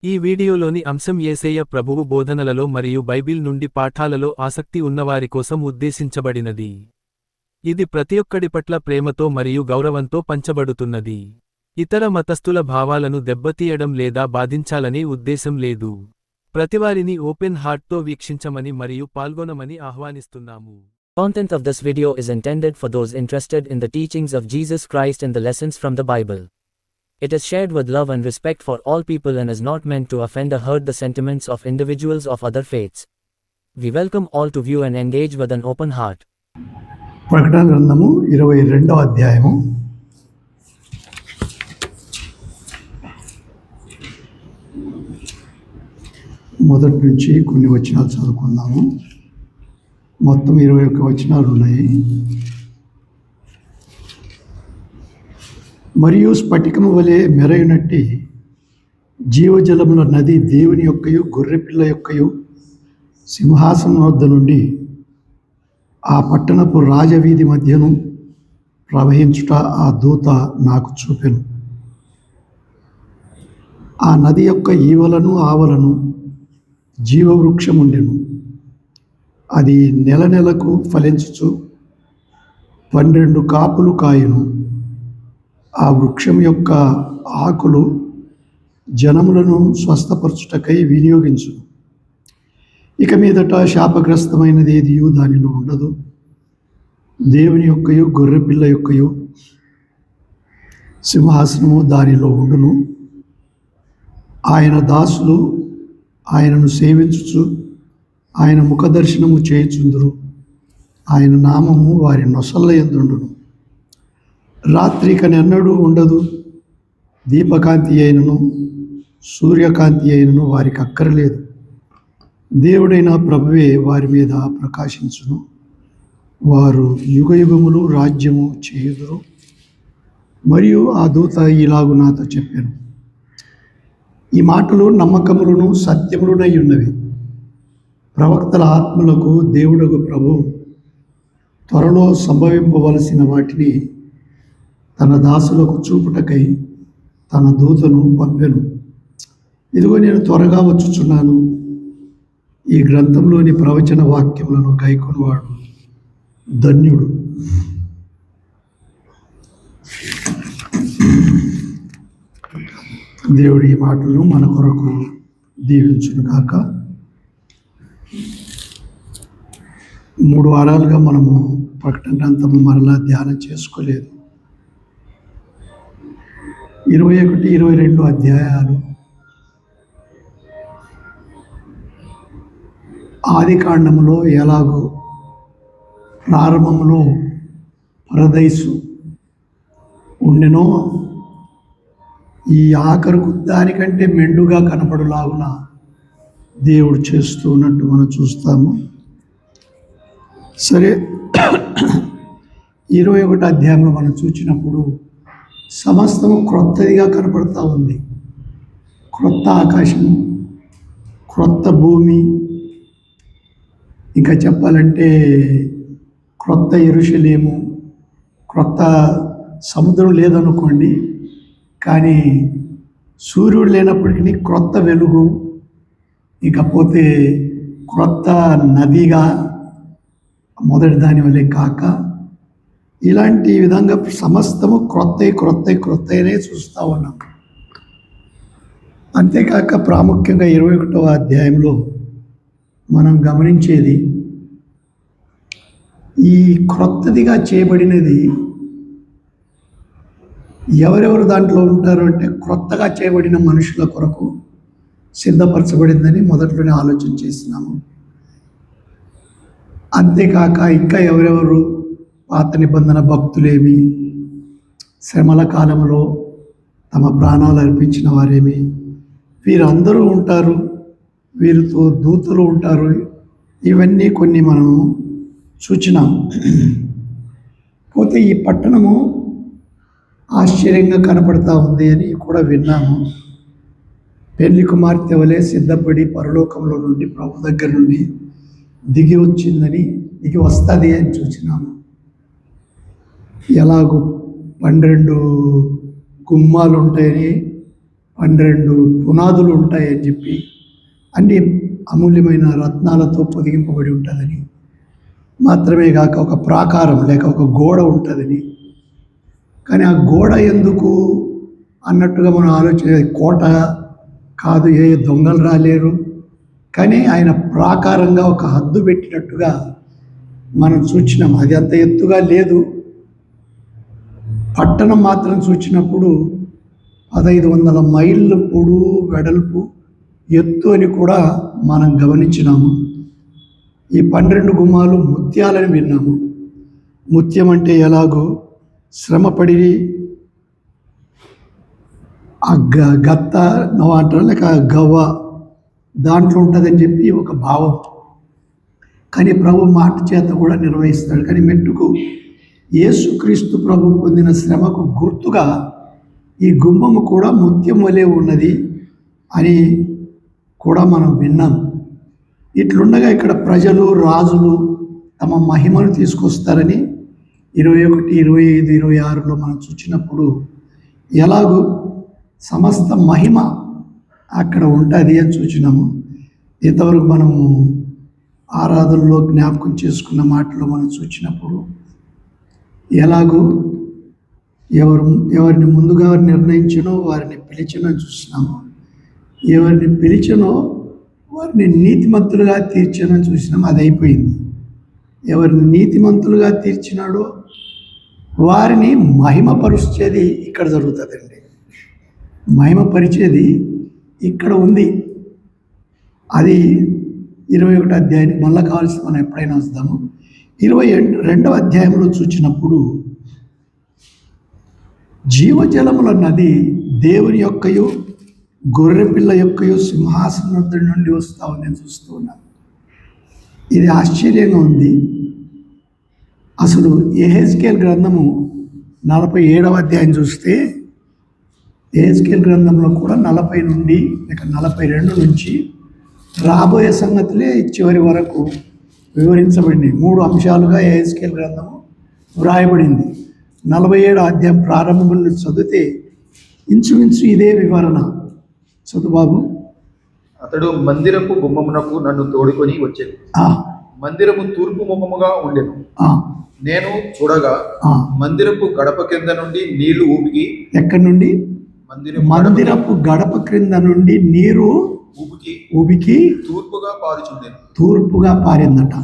ఈ వీడియోలోని అంశం యేసయ్య ప్రభువు బోధనలలో మరియు బైబిల్ నుండి పాఠాలలో ఆసక్తి ఉన్నవారి కోసం ఉద్దేశించబడినది. ఇది ప్రతిఒక్కడి పట్ల ప్రేమతో మరియు గౌరవంతో పంచబడుతున్నది. ఇతర మతస్థుల భావాలను దెబ్బతీయడం లేదా బాధించాలనే ఉద్దేశం లేదు. ప్రతివారిని ఓపెన్ హార్ట్తో వీక్షించమని మరియు పాల్గొనమని ఆహ్వానిస్తున్నాము. Content of this video is intended for those interested in the teachings of Jesus Christ and the lessons from the Bible. It is shared with love and respect for all people and is not meant to offend or hurt the sentiments of individuals of other faiths. We welcome all to view and engage with an open heart. ప్రకటన గ్రంథము 22వ అధ్యాయము మొదటి నుంచి కొన్ని వచనాలు చదువుకుందాము. మొత్తం 21 వచనాలు ఉన్నాయి. మరియు స్ఫటికము వలె మెరయునట్టి జీవజలముల నది దేవుని యొక్కయు గొర్రెపిల్ల యొక్కయు సింహాసనం వద్ద నుండి ఆ పట్టణపు రాజవీధి మధ్యను ప్రవహించుట ఆ దూత నాకు చూపెను. ఆ నది యొక్క ఈవలను ఆవలను జీవవృక్షముండెను. అది నెల నెలకు ఫలించుచు 12 కాపులు కాయును. ఆ వృక్షం యొక్క ఆకులు జనములను స్వస్థపరచుటకై వినియోగించు. ఇక మీదట శాపగ్రస్తమైనది ఏదియు దానిలో ఉండదు. దేవుని యొక్కయు గొర్రెపిల్ల యొక్కయు సింహాసనము దానిలో ఉండును. ఆయన దాసులు ఆయనను సేవించుచు ఆయన ముఖదర్శనము చేయుచుందురు. ఆయన నామము వారి నొసళ్ళ యందుండును. రాత్రికనెన్నడూ ఉండదు. దీపకాంతి అయినను సూర్యకాంతి అయినను వారికి అక్కరలేదు. దేవుడైన ప్రభువే వారి మీద ప్రకాశించును. వారు యుగయుగములు రాజ్యము చేయుదురు. మరియు ఆ దూత ఇలాగు నాతో చెప్పాను, ఈ మాటలు నమ్మకములను సత్యములునై ఉన్నవి. ప్రవక్తల ఆత్మలకు దేవుడగు ప్రభు త్వరలో సంభవింపవలసిన వాటిని తన దాసులకు చూపుటకై తన దూతను పంపెను. ఇదిగో నేను త్వరగా వచ్చుచున్నాను. ఈ గ్రంథంలోని ప్రవచన వాక్యములను గైకొనివాడు ధన్యుడు. దేవుడి ఈ మాటలను మన కొరకు దీవించును గాక. 3 వారాలుగా మనము ప్రకటన గ్రంథము మరలా ధ్యానం చేసుకోలేదు. 21, 22 అధ్యాయాలు ఆది కాండములో ఎలాగో ప్రారంభంలో పరదైసు ఉండెనో ఈ ఆఖరుకు దానికంటే మెండుగా కనపడులాగున దేవుడు చేస్తూ ఉన్నట్టు మనం చూస్తాము. సరే, 21 అధ్యాయంలో మనం చూసినప్పుడు సమస్తము క్రొత్తదిగా కనపడుతూ ఉంది. క్రొత్త ఆకాశము, క్రొత్త భూమి, ఇంకా చెప్పాలంటే క్రొత్త యెరూషలేము, క్రొత్త సముద్రం లేదనుకోండి, కానీ సూర్యుడు లేనప్పటికీ క్రొత్త వెలుగు, ఇకపోతే క్రొత్త నదిగా మొదటి దాని వల్లే కాక ఇలాంటి విధంగా సమస్తము క్రొత్తనే చూస్తూ ఉన్నాం. అంతేకాక ప్రాముఖ్యంగా 21వ అధ్యాయంలో మనం గమనించేది ఈ క్రొత్తదిగా చేయబడినది ఎవరెవరు దాంట్లో ఉంటారు అంటే క్రొత్తగా చేయబడిన మనుషుల కొరకు సిద్ధపరచబడిందని మొదట్లోనే ఆలోచన చేసినాము. అంతేకాక ఇంకా ఎవరెవరు పాత నిబంధన భక్తులేమి, శ్రమల కాలంలో తమ ప్రాణాలు అర్పించిన వారేమి, వీరందరూ ఉంటారు. వీరితో దూతలు ఉంటారు. ఇవన్నీ కొన్ని మనము చూచినాం. పోతే ఈ పట్టణము ఆశ్చర్యంగా కనపడతా ఉంది అని కూడా విన్నాము. పెళ్లి కుమార్తె వలె సిద్ధపడి పరలోకంలో నుండి ప్రభు దగ్గర నుండి దిగి వస్తుంది అని చూసినాము. ఎలాగో 12 గుమ్మాలు ఉంటాయని 12 పునాదులు ఉంటాయని చెప్పి, అన్ని అమూల్యమైన రత్నాలతో పొదిగింపబడి ఉంటుందని, మాత్రమే కాక ఒక ప్రాకారం లేక ఒక గోడ ఉంటుందని. కానీ ఆ గోడ ఎందుకు అన్నట్టుగా మనం ఆలోచన, కోట కాదు, ఏ దొంగలు రాలేరు, కానీ ఆయన ప్రాకారంగా ఒక హద్దు పెట్టినట్టుగా మనం చూచినాం. అది అంత ఎత్తుగా లేదు. పట్టణం మాత్రం చూచినప్పుడు 1500 మైళ్ళ పొడవు వెడల్పు ఎత్తు అని కూడా మనం గమనించినాము. ఈ 12 గుమ్మాలు ముత్యాలని విన్నాము. ముత్యం అంటే ఎలాగో శ్రమపడి ఆ గత్త అంటారు, లేక గవ్వ దాంట్లో ఉంటుందని చెప్పి ఒక భావం. కానీ ప్రభు మాట చేత కూడా నిర్వహిస్తాడు. కానీ మెట్టుకు యేసుక్రీస్తు ప్రభు పొందిన శ్రమకు గుర్తుగా ఈ గుమ్మము కూడా ముత్యం వలె ఉన్నది అని కూడా మనం విన్నాం. ఇట్లుండగా ఇక్కడ ప్రజలు, రాజులు తమ మహిమను తీసుకొస్తారని 21, 25, 26లో మనం చూసినప్పుడు ఎలాగూ సమస్త మహిమ అక్కడ ఉంటుంది అని చూసినాము. ఇంతవరకు మనము ఆరాధనలో జ్ఞాపకం చేసుకున్న మాటలో మనం చూసినప్పుడు ఎలాగూ ఎవరిని ముందుగా నిర్ణయించినో వారిని పిలిచినో చూసినాము. ఎవరిని పిలిచినో వారిని నీతిమంతులుగా తీర్చినో చూసినాము. అది అయిపోయింది. ఎవరిని నీతిమంతులుగా తీర్చినాడో వారిని మహిమపరిచేది ఇక్కడ జరుగుతుందండి. మహిమపరిచేది ఇక్కడ ఉంది. అది 21 అధ్యాయానికి మళ్ళీ కావాల్సి మనం ఎప్పుడైనా వస్తాము. 22వ అధ్యాయంలో చూసినప్పుడు జీవజలముల నది దేవుని యొక్కయు గొర్రెపిల్ల యొక్కయు సింహాసనం నుండి వస్తా నేను చూస్తూ ఉన్నాను. ఇది ఆశ్చర్యంగా ఉంది. అసలు యెహెజ్కేలు గ్రంథము 47వ అధ్యాయం చూస్తే యెహెజ్కేలు గ్రంథంలో కూడా 40 నుండి లేక 42 నుంచి రాబోయే సంగతులే చివరి వరకు వివరించబడినాయి. 3 అంశాలుగా యెహెజ్కేలు గ్రంథము వ్రాయబడింది. 47వ అధ్యాయం ప్రారంభంలో చదివితే ఇంచుమించు ఇదే వివరణ. చదువు బాబు. అతడు మందిరపు గుమ్మమునకు నన్ను తోడుకొని వచ్చాను. మందిరము తూర్పు ముఖముగా ఉండెను. నేను చూడగా మందిరపు గడప కింద నుండి నీళ్లు ఊపికి. ఎక్కడి నుండి? మందిరపు గడప క్రింద నుండి నీరు ఊబికి తూర్పుగా పారిందట.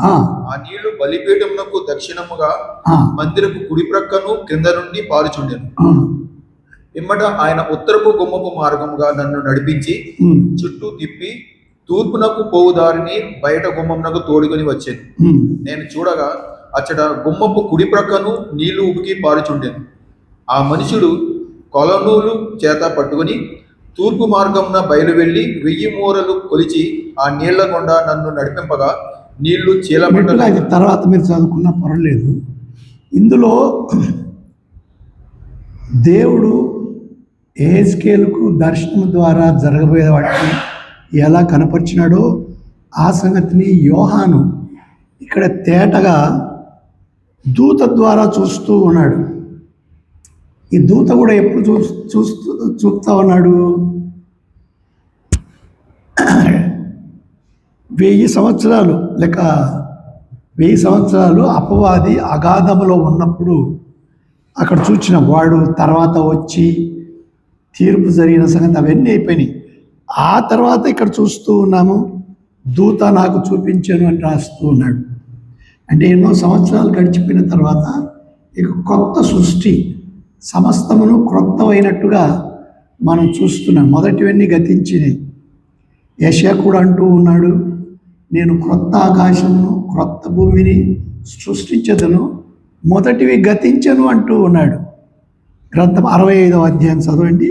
ఆ నీళ్లు బలిపీఠమునకు దక్షిణముగా మందిరపు కుడి ప్రక్కను కింద నుండి పారుచుండెను. పిమ్మట ఆయన ఉత్తరపు గుమ్మపు మార్గముగా నన్ను నడిపించి చుట్టూ తిప్పి తూర్పునకు పోవు దారిని బయట గుమ్మమునకు తోడుకొని వచ్చాను. నేను చూడగా అచ్చట గుమ్మపు కుడి ప్రక్కను నీళ్లు ఉబికి పారుచుండెను. ఆ మనుషుడు కొలనూలు చేత పట్టుకుని తూర్పు మార్గమున బయలువెళ్ళి 1000 మూరలు కొలిచి ఆ నీళ్ల గుండా నన్ను నడిపింపగా నీళ్లు చీలబడ్డ. తర్వాత మీరు చదువుకున్న పర్వాలేదు. ఇందులో దేవుడు యెహెజ్కేలుకు దర్శనం ద్వారా జరగబోయే వాటిని ఎలా కనపరిచినాడో ఆ సంగతిని యోహాను ఇక్కడ తేటగా దూత ద్వారా చూస్తూ ఉన్నాడు. ఈ దూత కూడా ఎప్పుడు చూస్తూ ఉన్నాడు? 1000 సంవత్సరాలు లేక 1000 సంవత్సరాలు అపవాది అగాధములో ఉన్నప్పుడు అక్కడ చూచిన వాడు తర్వాత వచ్చి తీర్పు జరిగిన సంగతి అవన్నీ అయిపోయినాయి. ఆ తర్వాత ఇక్కడ చూస్తూ ఉన్నాము, దూత నాకు చూపించాను అని రాస్తూ ఉన్నాడు. అంటే ఎన్నో సంవత్సరాలు గడిచిపోయిన తర్వాత ఇక కొత్త సృష్టి, సమస్తమును క్రొత్తమైనట్టుగా మనం చూస్తున్నాం. మొదటివన్నీ గతించినాయి. యెషయా కూడా అంటూ ఉన్నాడు, నేను క్రొత్త ఆకాశమును క్రొత్త భూమిని సృష్టించదను, మొదటివి గతించను అంటూ ఉన్నాడు. గ్రంథం 65వ అధ్యాయం చదవండి.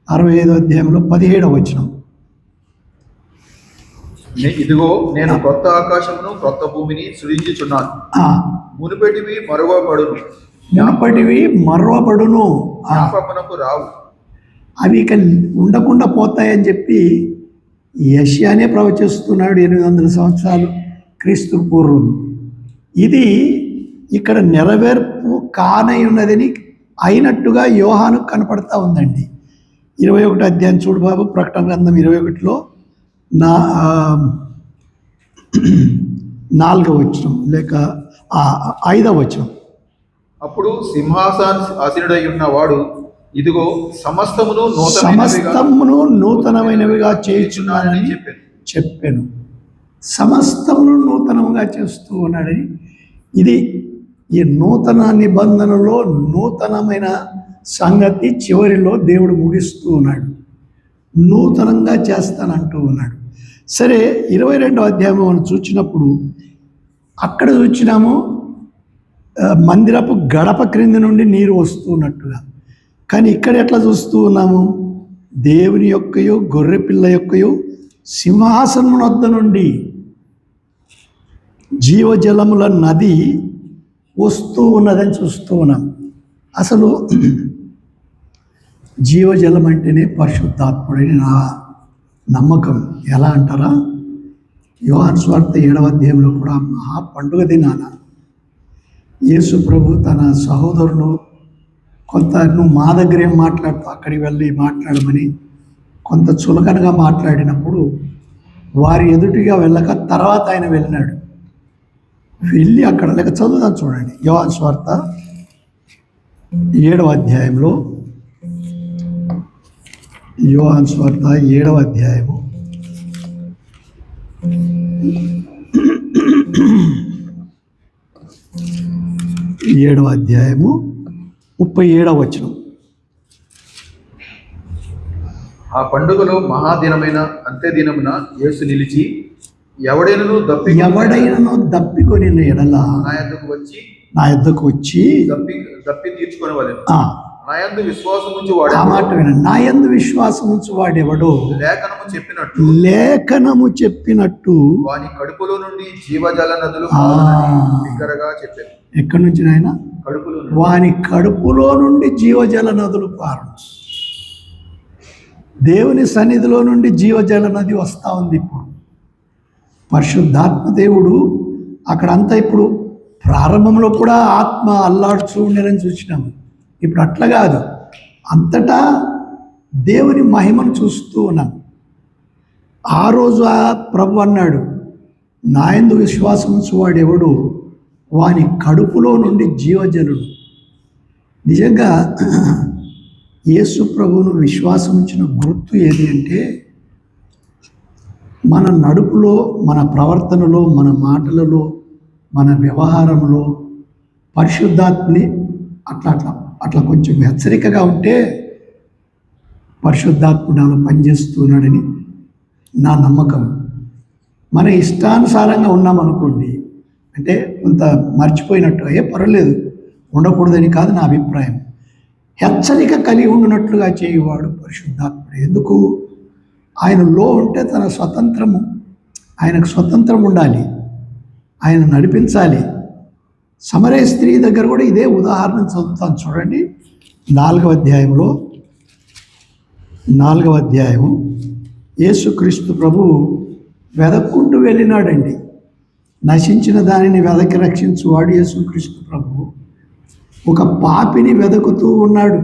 65వ అధ్యాయంలో 17వ వచనం. ఇదిగో నేను కొత్త ఆకాశమును క్రొత్త భూమిని సృజించుచున్నాను. మునుపటివి మరువబడును, జ్ఞాపకమునకు రావు. అవి ఇక ఉండకుండా పోతాయని చెప్పి యెషయానే ప్రవచిస్తున్నాడు 800 సంవత్సరాలు క్రీస్తు పూర్వం. ఇది ఇక్కడ నెరవేర్పు కానై ఉన్నదని అయినట్టుగా యోహాను కనపడతా ఉందండి. 21 అధ్యాయం చూడు బాబు, ప్రకటన గ్రంథం 21లో 4వ వచనం లేక 5వ వచనం. అప్పుడు సింహాసనాసీనుడై ఉన్నవాడు, ఇదిగో సమస్తమును నూతనమైనవిగా చేయుచున్నానని చెప్పాను. సమస్తమును నూతనంగా చేస్తూ ఉన్నాడని. ఇది ఈ నూతన నిబంధనలో నూతనమైన సంగతి చివరిలో దేవుడు ముగిస్తూ ఉన్నాడు. నూతనంగా చేస్తానంటూ ఉన్నాడు. సరే, 22వ అధ్యాయం మనం చూసినప్పుడు అక్కడ చూసినాము మందిరపు గడప క్రింది నుండి నీరు వస్తూ ఉన్నట్టుగా. కానీ ఇక్కడ ఎట్లా చూస్తూ ఉన్నాము? దేవుని యొక్కయు గొర్రెపిల్ల యొక్కయు సింహాసనం వద్ద నుండి జీవజలముల నది వస్తూ ఉన్నదని చూస్తూ ఉన్నాం. అసలు జీవజలం అంటేనే పరిశుద్ధాత్ముడని నా నమ్మకం. ఎలా అంటారా? యోహాను సువార్త 7వ అధ్యాయంలో కూడా మహా పండుగ దినాన యేసు ప్రభు తన సహోదరులు కొంత నువ్వు మా దగ్గర ఏం మాట్లాడుతావు, అక్కడికి వెళ్ళి మాట్లాడమని కొంత చులకనగా మాట్లాడినప్పుడు వారి ఎదుటిగా వెళ్ళక తర్వాత ఆయన వెళ్ళినాడు. వెళ్ళి అక్కడ లేక చదువుదాం చూడండి. యోహాను సువార్త 7వ అధ్యాయంలో, యోహాను సువార్త 7వ అధ్యాయము 37వ వచనం. ఆ పండుగలో మహాదినమైన అంత్యదినమున యేసు నిలిచి, ఎవడైనను దప్పికొని ఎడల నా యొద్దకు వచ్చి దప్పి తీర్చుకొనవలెను. నా యందు విశ్వాసం ఉంచి వాడెవడో లేఖనము చెప్పినట్టు వాని కడుపులో నుండి జీవజల నదులు బిగ్గరగా చెప్పారు. ఎక్కడి నుంచి నాయన? కడుపులో. వాని కడుపులో నుండి జీవజల నదులు పారును. దేవుని సన్నిధిలో నుండి జీవజల నది వస్తూ ఉంది. ఇప్పుడు పరిశుద్ధాత్మ దేవుడు అక్కడంతా ఇప్పుడు ప్రారంభంలో కూడా ఆత్మ అల్లాడుచూ ఉండేదని చూసినాము. ఇప్పుడు అట్లా కాదు, అంతటా దేవుని మహిమను చూస్తూ ఉన్నాం. ఆ రోజు ఆ ప్రభు అన్నాడు, నా యందు విశ్వాసం ఉంచువాడు ఎవడు వాని కడుపులో నుండి జీవజలుడు. నిజంగా యేసు ప్రభువును విశ్వాసం ఉంచిన గుర్తు ఏది అంటే, మన నడుపులో, మన ప్రవర్తనలో, మన మాటలలో, మన వ్యవహారంలో పరిశుద్ధాత్మని అట్లా కొంచెం హెచ్చరికగా ఉంటే పరిశుద్ధాత్ముడు అలా పనిచేస్తున్నాడని నా నమ్మకం. మన ఇష్టానుసారంగా ఉన్నామనుకోండి, అంటే కొంత మర్చిపోయినట్టు పర్వాలేదు, ఉండకూడదని కాదు నా అభిప్రాయం. హెచ్చరిక కలిగి ఉన్నట్లుగా చేయువాడు పరిశుద్ధాత్ముడు. ఎందుకు? ఆయనలో ఉంటే తన స్వతంత్రము, ఆయనకు స్వతంత్రం ఉండాలి, ఆయన నడిపించాలి. సమరయ స్త్రీ దగ్గర కూడా ఇదే ఉదాహరణ చదువుతాను చూడండి. 4వ అధ్యాయము యేసుక్రీస్తు ప్రభు వెదక్కుంటూ వెళ్ళినాడండి. నశించిన దానిని వెదకి రక్షించువాడు యేసుక్రీస్తు ప్రభు ఒక పాపిని వెదకుతూ ఉన్నాడు.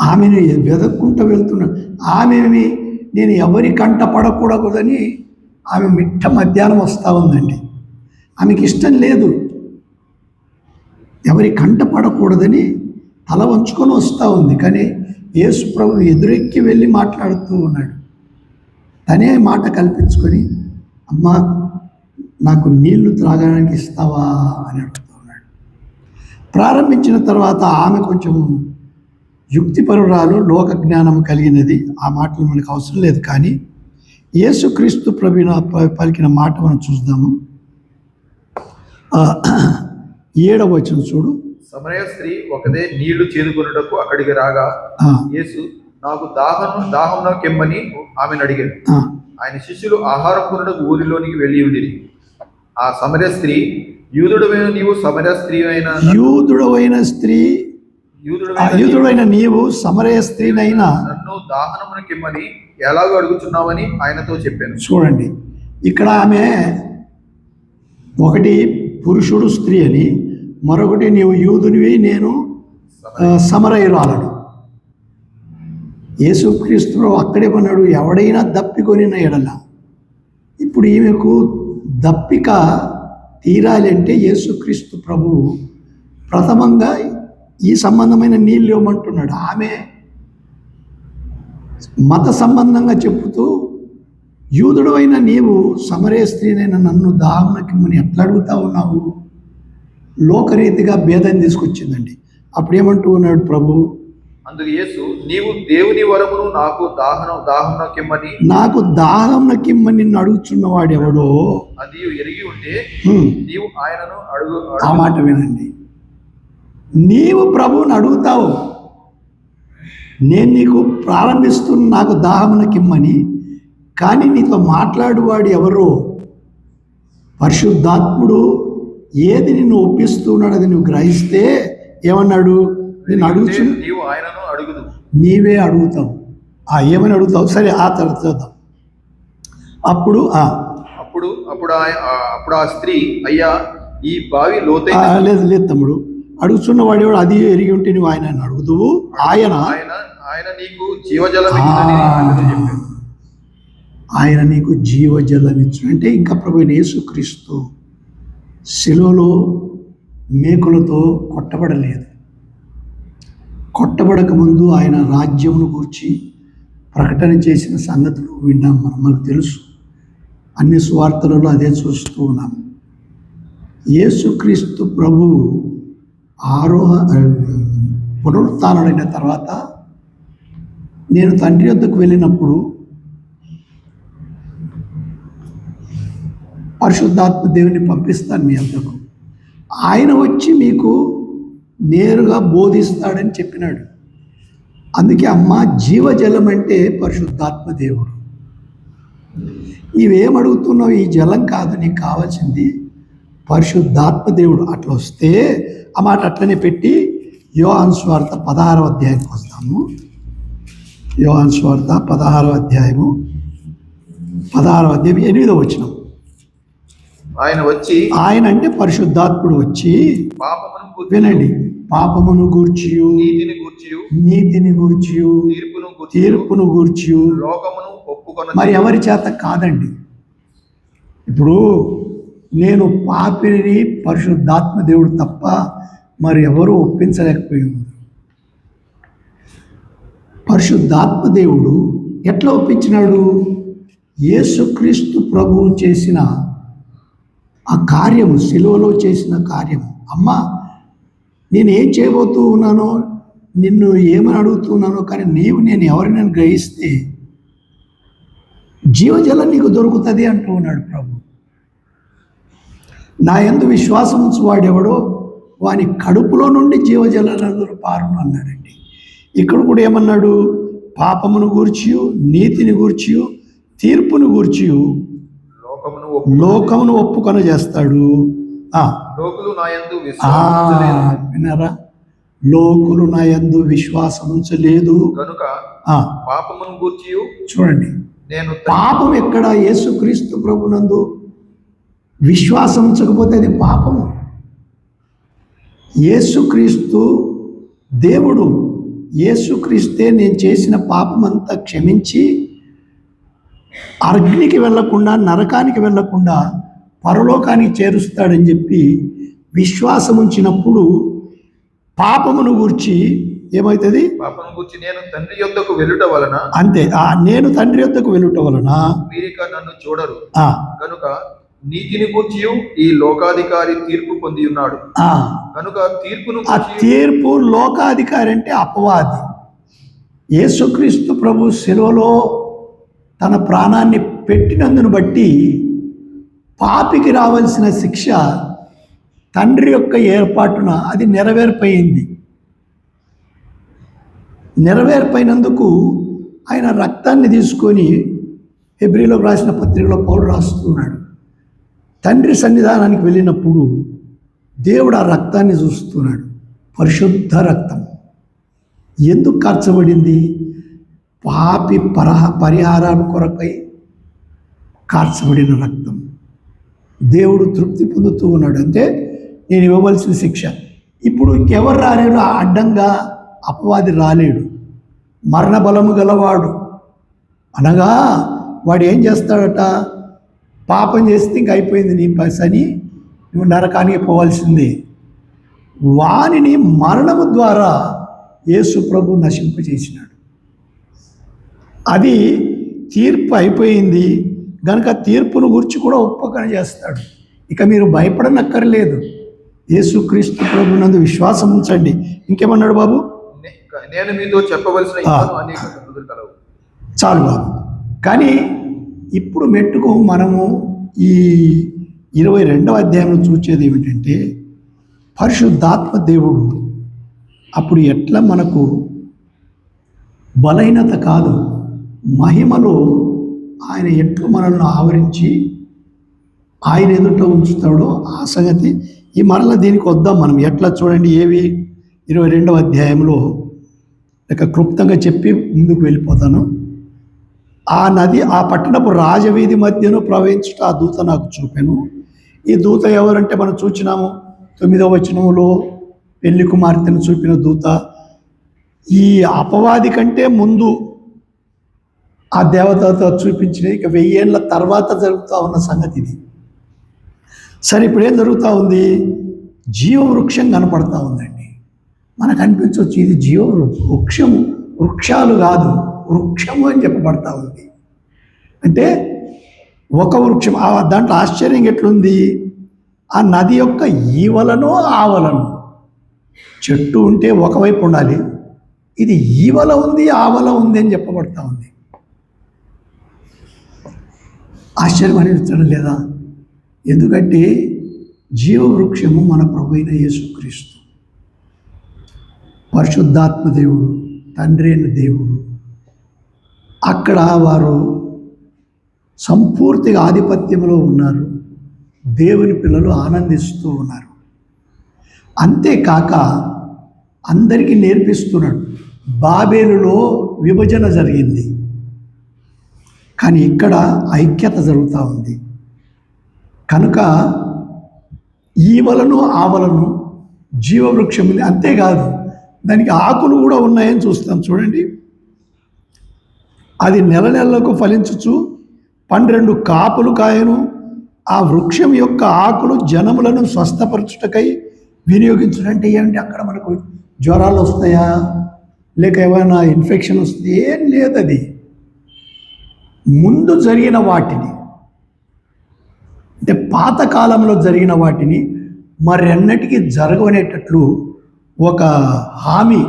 ఆమెను వెదక్కుంటూ వెళ్తున్నాడు. ఆమెని నేను ఎవరి కంట పడకూడదని ఆమె మిట్ట మధ్యాహ్నం వస్తూ ఉందండి. ఆమెకి ఇష్టం లేదు, ఎవరి కంట పడకూడదని తల వంచుకొని వస్తూ ఉంది. కానీ యేసు ప్రభు ఎదురెక్కి వెళ్ళి మాట్లాడుతూ ఉన్నాడు. తనే మాట కల్పించుకొని, అమ్మా నాకు నీళ్లు త్రాగడానికి ఇస్తావా అని అడుగుతూ ఉన్నాడు. ప్రారంభించిన తర్వాత ఆమె కొంచెం యుక్తిపరురాలు, లోక జ్ఞానం కలిగినది. ఆ మాటలు మనకు అవసరం లేదు. కానీ యేసుక్రీస్తు ప్రభువున పలికిన మాట మనం చూద్దాము. 7వ వచనం చూడు. సమరయ స్త్రీ ఒకదే నీళ్లు చేదుకొనుటకు అక్కడికి రాగా యేసు, నాకు దాహం కెమ్మని ఆమెను అడిగాడు. ఆయన శిష్యులు ఆహారం కొనుటకు ఊరిలోనికి వెళ్ళి ఉండిరి. ఆ సమరయ స్త్రీ, యూదుడైన నీవు సమరయ సమరయ స్త్రీనైనా నన్ను దాహనమును కెమ్మని ఎలాగో అడుగుతున్నావని ఆయనతో చెప్పాను. చూడండి, ఇక్కడ ఆమె ఒకటి పురుషుడు స్త్రీ అని, మరొకటి నీవు యూదునివి, నేను సమరయురాలను. యేసుక్రీస్తు అక్కడేమన్నాడు, ఎవడైనా దప్పికొనిన ఎడల. ఇప్పుడు ఈమెకు దప్పిక తీరాలి అంటే యేసుక్రీస్తు ప్రభువు ప్రథమంగా ఈ సంబంధమైన నీళ్ళు ఇవ్వమంటున్నాడు. ఆమె మత సంబంధంగా చెప్పుతూ, యూదుడు అయిన నీవు సమరయ స్త్రీనైన నన్ను దాహమునకిమ్మని ఎట్లా అడుగుతా ఉన్నావు? లోకరీతిగా భేదం తీసుకొచ్చిందండి. అప్పుడు ఏమంటూ ఉన్నాడు ప్రభు, అందుకు యేసు, నీవు దేవుని వరమును నాకు దాహమునకిమ్మని నిన్ను అడుగుచున్నవాడు ఎవడో అది ఎరిగి ఉంటే నీవు ఆయనను అడుగు. ఆ మాట వినండి. నీవు ప్రభువుని అడుగుతావు, నేను నీకు ప్రారంభిస్తున్న నాకు దాహమునకిమ్మని, కానీ నీతో మాట్లాడువాడు ఎవరో? పరిశుద్ధాత్ముడు ఏది నిన్ను ఒప్పిస్తున్నాడు అది నువ్వు గ్రహిస్తే ఏమన్నాడు? నేను అడుగుచు, నీవు ఆయనను అడుగుదు. నీవే అడుగుతావు. ఏమని అడుగుతావు? సరే, ఆ తర్వాత చూద్దాం. అప్పుడు ఆ స్త్రీ, అయ్యా ఈ బావి లోతైన. లేదు తమ్ముడు, అడుగుతున్నవాడు ఎవడు అది ఎరిగి ఉంటే నువ్వు ఆయన అడుగుదువు. ఆయన నీకు జీవజలమిచ్చునని చెప్పాడు. ఆయన నీకు జీవజలమిచ్చు అంటే ఇంకా ప్రభువైన యేసుక్రీస్తు శిలువలో మేకులతో కొట్టబడలేదు. కొట్టబడక ముందు ఆయన రాజ్యమును గూర్చి ప్రకటన చేసిన సంగతులు విన్నాం. మనకు తెలుసు, అన్ని సువార్తలలో అదే చూస్తూ ఉన్నాం. యేసుక్రీస్తు ప్రభు పునరుత్థానుడైన తర్వాత, నేను తండ్రి వద్దకు వెళ్ళినప్పుడు పరిశుద్ధాత్మ దేవుని పంపిస్తాను మీ వద్దకు, ఆయన వచ్చి మీకు నేరుగా బోధిస్తాడని చెప్పినాడు. అందుకే అమ్మ, జీవజలం అంటే పరిశుద్ధాత్మ దేవుడు. నీవేమడుగుతున్నావు? ఈ జలం కాదు, నీకు కావాల్సింది పరిశుద్ధాత్మ దేవుడు. అట్లా వస్తే ఆ మాట అట్లనే పెట్టి యోహాను సువార్త 16వ అధ్యాయానికి వస్తాము. యోహాను సువార్త 16వ అధ్యాయం 8వ వచనం. ఆయన అంటే పరిశుద్ధాత్ముడు వచ్చి, వినండి, పాపమును గూర్చియు నీతిని గూర్చియు తీర్పును గూర్చియు మరి ఎవరి చేత కాదండి. ఇప్పుడు నేను పాపిని పరిశుద్ధాత్మ దేవుడు తప్ప మరి ఎవరు ఒప్పించలేకపోయింది. పరిశుద్ధాత్మ దేవుడు ఎట్లా ఒప్పించినాడు? యేసుక్రీస్తు ప్రభువు చేసిన ఆ కార్యము, శిలువలో చేసిన కార్యము. అమ్మా, నేనేం చేయబోతూ ఉన్నానో, నిన్ను ఏమని అడుగుతున్నానో, కానీ నేను ఎవరినైనా గ్రహిస్తే జీవజలం నీకు దొరుకుతుంది అంటూ ఉన్నాడు ప్రభు. నా యందు విశ్వాసం ఉంచు వాడెవడో వాని కడుపులో నుండి జీవజలాలు పారును అన్నాడండి. ఇక్కడ కూడా ఏమన్నాడు? పాపమును గూర్చియు నీతిని గూర్చియు తీర్పును గూర్చియు లోకమును ఒప్పుకొన చేస్తాడు. విన్నారా? లోకులు నా యందు విశ్వాసం ఉంచలేదు కనుక పాపమును గూర్చియు. చూడండి, పాపం ఎక్కడ? యేసుక్రీస్తు ప్రభునందు విశ్వాసం ఉంచకపోతే అది పాపము. యేసుక్రీస్తు దేవుడు. యేసుక్రీస్తే నేను చేసిన పాపమంతా క్షమించి అగ్నికి వెళ్లకుండా, నరకానికి వెళ్లకుండా పరలోకానికి చేరుస్తాడని చెప్పి విశ్వాసం ఉంచినప్పుడు పాపమును గూర్చి ఏమవుతుంది? పాపమును గూర్చి నేను తండ్రి యొద్దకు వెళ్ళుట వలన, అంతే, నేను తండ్రి యొద్దకు వెళ్ళుట వలన వీరిక నన్ను చూడరు. కనుక నీతిని గూర్చియు ఈ లోకాధికారి తీర్పు పొంది ఉన్నాడు. కనుక తీర్పు లోకాధికారి అంటే అపవాది. యేసుక్రీస్తు ప్రభు శిలువలో తన ప్రాణాన్ని పెట్టినందును బట్టి పాపికి రావాల్సిన శిక్ష తండ్రి యొక్క ఏర్పాటున అది నెరవేర్పయింది. నెరవేర్పైనందుకు ఆయన రక్తాన్ని తీసుకొని హెబ్రీలోకి రాసిన పత్రికలో పౌలు రాస్తున్నాడు. తండ్రి సన్నిధానానికి వెళ్ళినప్పుడు దేవుడు ఆ రక్తాన్ని చూస్తున్నాడు. పరిశుద్ధ రక్తం ఎందుకు కార్చబడింది? పాపి పరిహారం కొరకై కార్చబడిన రక్తం. దేవుడు తృప్తి పొందుతూ ఉన్నాడు. అంటే నేను ఇవ్వవలసిన శిక్ష. ఇప్పుడు ఇంకెవరు రాలేడు, అడ్డంగా అపవాది రాలేడు. మరణ బలము గలవాడు అనగా వాడు ఏం చేస్తాడట, పాపం చేస్తే ఇంక అయిపోయింది నీ పని, నువ్వు నరకానికి పోవాల్సిందే. వానిని మరణము ద్వారా యేసు ప్రభు నశింపజేసినాడు. అది తీర్పు అయిపోయింది గనుక తీర్పును గురించి కూడా ఒప్పుకొని చేస్తాడు. ఇక మీరు భయపడనక్కర్లేదు, యేసుక్రీస్తు ప్రభునందు విశ్వాసం ఉంచండి. ఇంకేమన్నాడు బాబు? నేను మీతో చెప్పవలసిన అనేక సంగతులు కలవు. చాలు బాబు. కానీ ఇప్పుడు మెట్టుకు మనము ఈ 22వ అధ్యాయంలో చూసేది ఏమిటంటే, పరిశుద్ధాత్మ దేవుడు అప్పుడు ఎట్లా మనకు బలహీనత కాదు, మహిమలో ఆయన ఎట్లు మనల్ని ఆవరించి ఆయన ఎదుట ఉంచుతాడో ఆ సంగతి ఈ మరలా దీనికి వద్దాం మనం. ఎట్లా చూడండి, ఏవి 22వ అధ్యాయంలో లేక క్లుప్తంగా చెప్పి ముందుకు వెళ్ళిపోతాను. ఆ నది ఆ పట్టణపు రాజవీధి మధ్యను ప్రవహించుట ఆ దూత నాకు చూపాను. ఈ దూత ఎవరంటే మనం చూచినాము 9వ వచనంలో పెళ్లి కుమార్తెను చూపిన దూత. ఈ అపవాది కంటే ముందు ఆ దేవతతో చూపించిన ఇక 1000 ఏళ్ళ తర్వాత జరుగుతూ ఉన్న సంగతి ఇది. సరే, ఇప్పుడు ఏం జరుగుతూ ఉంది? జీవవృక్షం కనపడతా ఉందండి. మనకు అనిపించవచ్చు ఇది జీవవృక్షము, వృక్షాలు కాదు, వృక్షము అని చెప్పబడతా ఉంది. అంటే ఒక వృక్షం. దాంట్లో ఆశ్చర్యం ఎట్లుంది, ఆ నది యొక్క ఈవలను ఆవలను. చెట్టు ఉంటే ఒకవైపు ఉండాలి, ఇది ఈవల ఉంది ఆవల ఉంది అని చెప్పబడతా ఉంది. ఆశ్చర్యం అనిపించడం లేదా? ఎందుకంటే జీవవృక్షము మన ప్రభువైన యేసుక్రీస్తు, పరిశుద్ధాత్మ దేవుడు, తండ్రి అయిన దేవుడు. అక్కడ వారు సంపూర్తిగా ఆధిపత్యంలో ఉన్నారు. దేవుని పిల్లలు ఆనందిస్తూ ఉన్నారు. అంతేకాక అందరికీ నేర్పిస్తున్నాడు. బాబేలులో విభజన జరిగింది, కానీ ఇక్కడ ఐక్యత జరుగుతూ ఉంది. కనుక ఈవలను ఆవలను జీవవృక్షం ఉంది. అంతేకాదు దానికి ఆకులు కూడా ఉన్నాయని చూస్తాం. చూడండి, అది నెల నెలలకు ఫలించుచు 12 కాపులు కాయను. ఆ వృక్షం యొక్క ఆకులు జనములను స్వస్థపరచుటకై వినియోగించుడంటే ఏమిటి? అక్కడ మనకు జ్వరాలు వస్తాయా, లేక ఏమైనా ఇన్ఫెక్షన్ వస్తే ఏం లేదు. అది ముందు జరిగిన వాటిని, అంటే పాతకాలంలో జరిగిన వాటిని మరెన్నటికీ జరగవనేటట్లు ఒక హామీ,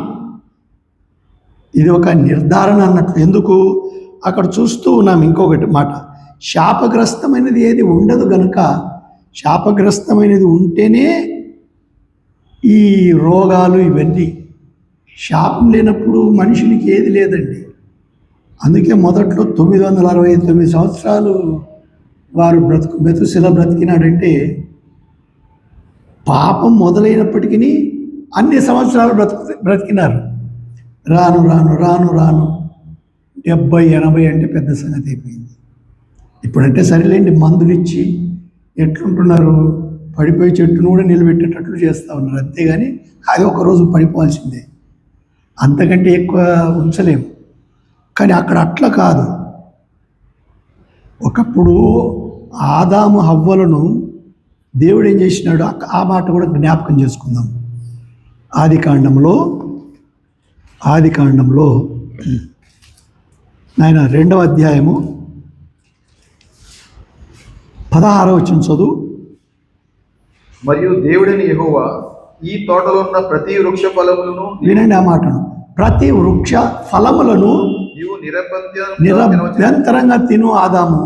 ఇది ఒక నిర్ధారణ అన్నట్లు. ఎందుకు అక్కడ చూస్తూ ఉన్నాం ఇంకొకటి మాట, శాపగ్రస్తమైనది ఏది ఉండదు గనుక. శాపగ్రస్తమైనది ఉంటేనే ఈ రోగాలు ఇవన్నీ. శాపం లేనప్పుడు మనుషునికి ఏది లేదండి. అందుకే మొదట్లో 969 సంవత్సరాలు వారు మెతుశిల బ్రతికినాడంటే, పాపం మొదలైనప్పటికీ అన్ని సంవత్సరాలు బ్రతికినారు. రాను రాను రాను రాను 70, 80 అంటే పెద్ద సంగతి అయిపోయింది. ఇప్పుడంటే సరేలేండి, మందులు ఇచ్చి ఎట్లుంటున్నారు, పడిపోయి చెట్టును కూడా నిలబెట్టేటట్లు చేస్తూ ఉన్నారు. అంతేగాని అది ఒకరోజు పడిపోవాల్సిందే, అంతకంటే ఎక్కువ ఉంచలేము. కానీ అక్కడ అట్లా కాదు. ఒకప్పుడు ఆదాము హవ్వలను దేవుడు ఏం చేసినాడు, ఆ మాట కూడా జ్ఞాపకం చేసుకుందాం. ఆదికాండంలో నాయన 2వ అధ్యాయము 16వ వచనం చదువు. మరియు దేవుడైన యెహోవా ఈ తోటలో ఉన్న ప్రతి వృక్ష ఫలములను, వినండి ఆ మాటను, ప్రతి వృక్ష ఫలములను నీవు నిరభ్యంతరంగా తిను ఆదాము.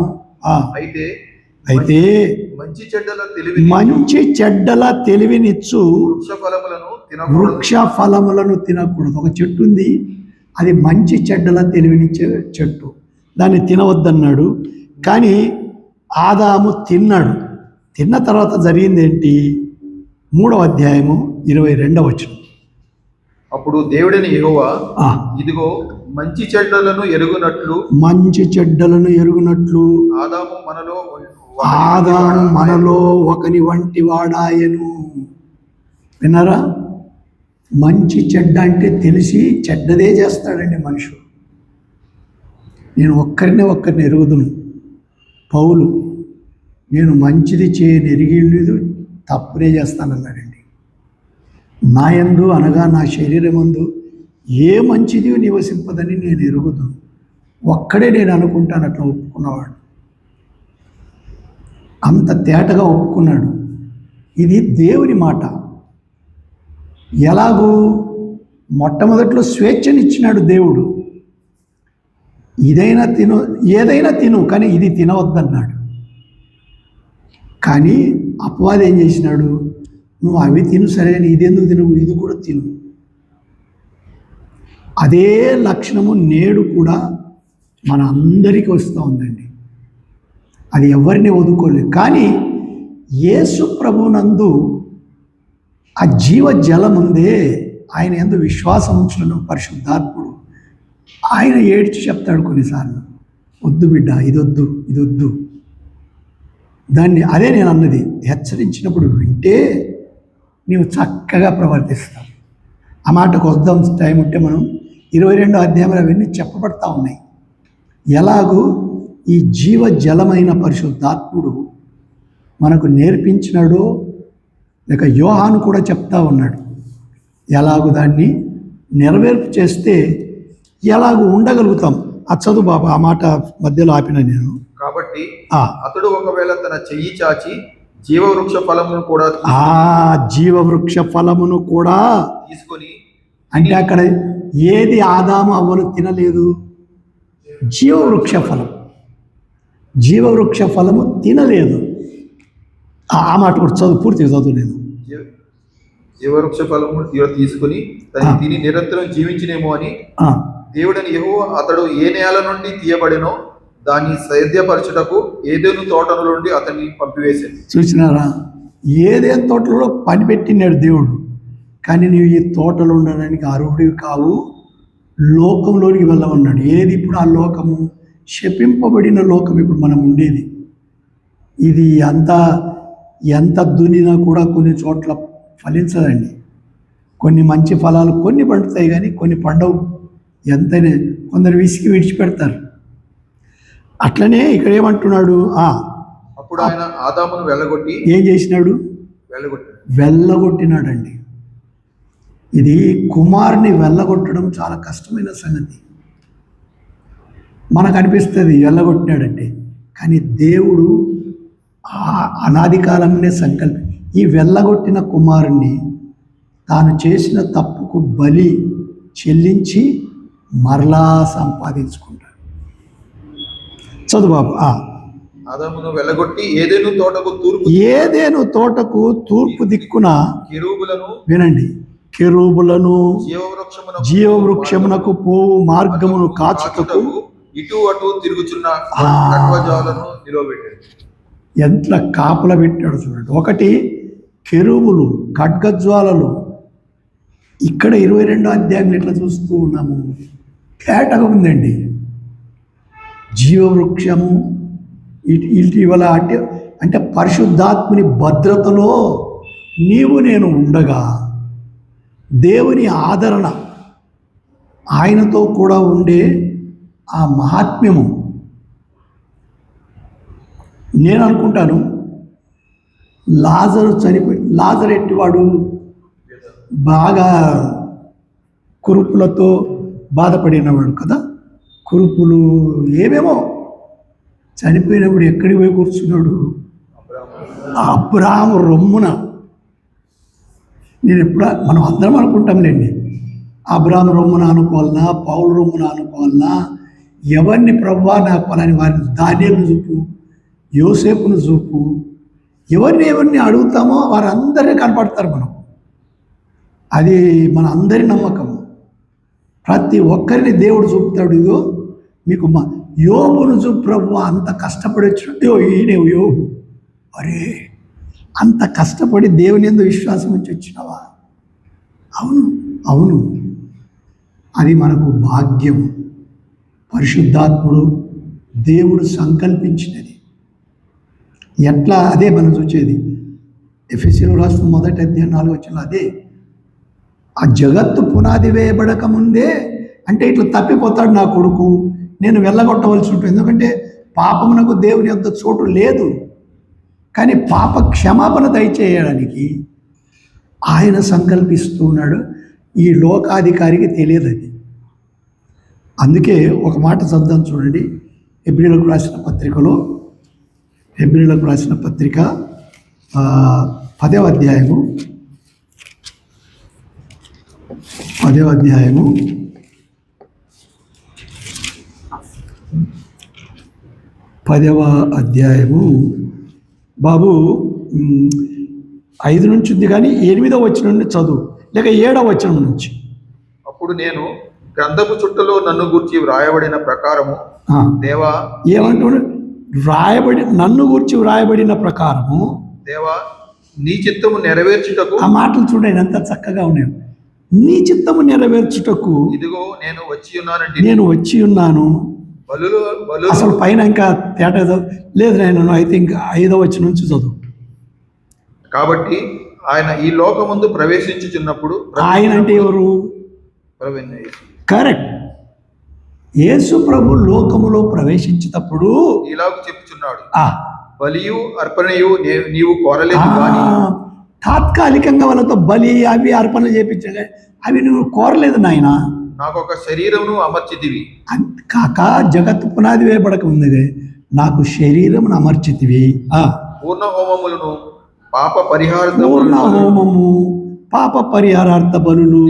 అయితే మంచి చెడ్డల తెలివినిచ్చు వృక్ష ఫలములను తినకూడదు. ఒక చెట్టు ఉంది, అది మంచి చెడ్డల తెలివినిచ్చే చెట్టు, దాన్ని తినవద్దన్నాడు. కానీ ఆదాము తిన్నాడు. తిన్న తర్వాత జరిగింది ఏంటి? 3వ అధ్యాయము 22వ వచనం. అప్పుడు దేవుడైన యెహోవా ఇదిగో మంచి చెడ్డలను ఎరుగునట్లు ఆదాము మనలో ఒకని వంటి వాడాయను. విన్నారా? మంచి చెడ్డ అంటే తెలిసి చెడ్డదే చేస్తాడండి మనుషుడు. నేను ఒక్కరిని ఎరుగుదును. పౌలు నేను మంచిది చేయనెరిగిలేదు, తప్పునే చేస్తానన్నాడండి. నా యందు అనగా నా శరీరమందు ఏ మంచిది నివసింపదని నేను ఎరుగుదును. ఒక్కడే నేను అనుకుంటాను అట్లా ఒప్పుకున్నవాడు. అంత తేటగా ఒప్పుకున్నాడు. ఇది దేవుని మాట. ఎలాగూ మొట్టమొదట్లో స్వేచ్ఛనిచ్చినాడు దేవుడు. ఏదైనా తిను కానీ ఇది తినవద్దన్నాడు. కానీ అపవాది ఏం చేసినాడు, నువ్వు అవి తిను సరే అని ఇదెందుకు తినవు, ఇది కూడా తిను. అదే లక్షణము నేడు కూడా మన అందరికీ వస్తూ ఉందండి. అది ఎవరిని వదుకోలేదు. కానీ యేసు ప్రభునందు ఆ జీవ జలం ఉందే, ఆయన యందు విశ్వాసం ఉంచులను పరిశుద్ధాత్ముడు ఆయన ఏడ్చి చెప్తాడు కొన్నిసార్లు, వద్దు బిడ్డ, ఇదొద్దు. దాన్ని అదే నేను అన్నది, హెచ్చరించినప్పుడు వింటే నీవు చక్కగా ప్రవర్తిస్తావు. ఆ మాటకు వద్దాం, టైం ఉంటే మనం 22వ అధ్యాయంలో అవన్నీ చెప్పబడతా ఉన్నాయి. ఎలాగూ ఈ జీవ జలమైన పరిశుద్ధాత్ముడు మనకు నేర్పించినాడో, లేక యోహాను కూడా చెప్తా ఉన్నాడు, ఎలాగూ దాన్ని నెరవేర్పు చేస్తే ఎలాగూ ఉండగలుగుతాం. ఆ చదువు బాబా, ఆ మాట మధ్యలో ఆపిన నేను. కాబట్టి అతడు ఒకవేళ తన చెయ్యి చాచి జీవవృక్ష ఫలమును కూడా జీవవృక్ష ఫలమును కూడా తీసుకొని, అంటే అక్కడ ఏది ఆదాము అవ్వలు తినలేదు, జీవవృక్ష ఫలము తినలేదు. ఆ మాట కూడా పూర్తిగా చదువు నేను. జీవవృక్ష ఫలము తీసుకుని తిని నిరంతరం జీవించినేమో అని దేవుడని యెహోవా అతడు ఏ నేల నుండి తీయబడినో దాన్ని సేద్యపరచుటకు ఏదెను తోటల నుండి అతన్ని పంపివేశాడు. చూసినారా, ఏదేను తోటలో పనిపెట్టినాడు దేవుడు. కానీ నీవు ఈ తోటలో ఉండడానికి అర్హుడివి కావు, లోకంలోనికి వెళ్ళమన్నాడు. ఏది ఇప్పుడు ఆ లోకము, శపింపబడిన లోకం ఇప్పుడు మనం ఉండేది. ఇది ఎంత దున్నినా కూడా కొన్ని చోట్ల ఫలించదండి. కొన్ని మంచి ఫలాలు కొన్ని పండుతాయి కానీ కొన్ని పండవు. ఎంతైనా కొందరు విసికి విడిచిపెడతారు. అట్లనే ఇక్కడ ఏమంటున్నాడు, అప్పుడు ఆయన ఆదామును వెళ్ళగొట్టి ఏం చేసినాడు, వెళ్ళగొట్టినాడండి. ఇది కుమారుని వెళ్ళగొట్టడం చాలా కష్టమైన సంగతి. మనకు అనిపిస్తుంది వెళ్ళగొట్టినాడంటే, కానీ దేవుడు అనాది కాలంలోనే సంకల్పం. ఈ వెళ్ళగొట్టిన కుమారుణ్ణి తాను చేసిన తప్పుకు బలి చెల్లించి మరలా సంపాదించుకుంటాడు. చదువు బాబు. ఆదామును వెళ్ళగొట్టి ఏదేను తోటకు తూర్పు దిక్కున వినండి, కెరూబులను జీవవృక్షమునకు పోవు మార్గమును కాచుటకు ఇటు అటు తిరుగుచున్న ఖడ్గజ్వాలను నిలవబెట్టాడు. ఎంత కాపలా పెట్టాడు చూడండి. ఒకటి కెరూబులు, ఖడ్గజ్వాలలు. ఇక్కడ 22వ అధ్యాయం ఎట్లా చూస్తూ ఉన్నాము, తేటగా ఉందండి. జీవవృక్షము ఇటీవల అంటే పరిశుద్ధాత్మని భద్రతలో నీవు నేను ఉండగా, దేవుని ఆదరణ, ఆయనతో కూడా ఉండే ఆ మహాత్మ్యము. నేను అనుకుంటాను లాజరు ఎట్టివాడు, బాగా కురుపులతో బాధపడినవాడు కదా, కురుపులు ఏమేమో. చనిపోయినప్పుడు ఎక్కడికి పోయి కూర్చున్నాడు, అబ్రాహాము రొమ్మున. మనం అందరం అనుకుంటాంలేండి, అబ్రాహాము రొమ్మున అనుకోవాలన్నా, పౌలు రొమ్మున అనుకోవాలన్నా, ఎవరిని ప్రభువా నాకు పలాని వారిని, దానియేలును చూపు, యోసేపును చూపు, ఎవరిని అడుగుతామో వారందరినీ కనపడతారు మనం. అది మన అందరి నమ్మకము. ప్రతి ఒక్కరిని దేవుడు చూపుతాడు. ఇదో మీకు యోబును చూపు ప్రభు, అంత కష్టపడి వచ్చినట్టు ఈయన యోబు. అరే, అంత కష్టపడి దేవుని యందు విశ్వాసం ఉంచి వచ్చినావా? అవును, అది మనకు భాగ్యము. పరిశుద్ధాత్ముడు దేవుడు సంకల్పించినది. ఎట్లా, అదే మనం చూసేది ఎఫెసీయులకు రాసిన 1వ అధ్యాయం 4వ వచనంలో. అదే ఆ జగత్తు పునాది వేయబడక ముందే, అంటే ఇట్లా తప్పిపోతాడు నా కొడుకు, నేను వెళ్ళగొట్టవలసి ఉంటుంది. ఎందుకంటే పాపమునకు దేవుని యొద్ద చోటు లేదు. కానీ పాప క్షమాపణ దయచేయడానికి ఆయన సంకల్పిస్తూ ఉన్నాడు. ఈ లోకాధికారికి తెలియదు అది. అందుకే ఒక మాట చదువుదాం చూడండి. హెబ్రీయులకు రాసిన పత్రికలో, హెబ్రీయులకు రాసిన పత్రిక 10వ అధ్యాయము 10వ అధ్యాయము బాబు 5 నుంచి ఉంది, కానీ 8వ వచనం నుండి చదువు, లేక 7వ వచనం నుంచి. అప్పుడు నేను గ్రంథపు చుట్టలో నన్ను గూర్చి వ్రాయబడిన ప్రకారము దేవా, ఏమంటున్నాడు? నన్ను గూర్చి వ్రాయబడిన ప్రకారము దేవా నీ చిత్తము నెరవేర్చుటకు. ఆ మాటలు చూడండి ఎంత చక్కగా ఉన్నాయి. నీ చిత్తము నెరవేర్చుటకు ఇదిగో నేను వచ్చి ఉన్నాను. అసలు పైన ఇంకా తేట లేదు. నేను అయితే ఇంకా 5వ వచనం నుంచి చదువు. కాబట్టి ఆయన ఈ లోకమందు ప్రవేశించుచున్నప్పుడు, ఆయన అంటే ఎవరు? కరెక్ట్. యేసు ప్రభు లోకములో ప్రవేశించేటప్పుడు ఇలాగ చెప్పుచున్నాడు, బలియు అర్పణయు నీవు కోరలేదు కానీ. తాత్కాలికంగా వాళ్ళతో బలి అవి అర్పణలు చేపించగా అవి నువ్వు కోరలేదు నాయన. నాకు ఒక శరీరమును అమర్చితివి. కాక జగత్తు పునాది వేయబడక ఉంది, నాకు శరీరమును అమర్చితివి. పూర్ణ హోమములను, పాప పరిహార హోమము, పాప పరిహారార్థ బలులు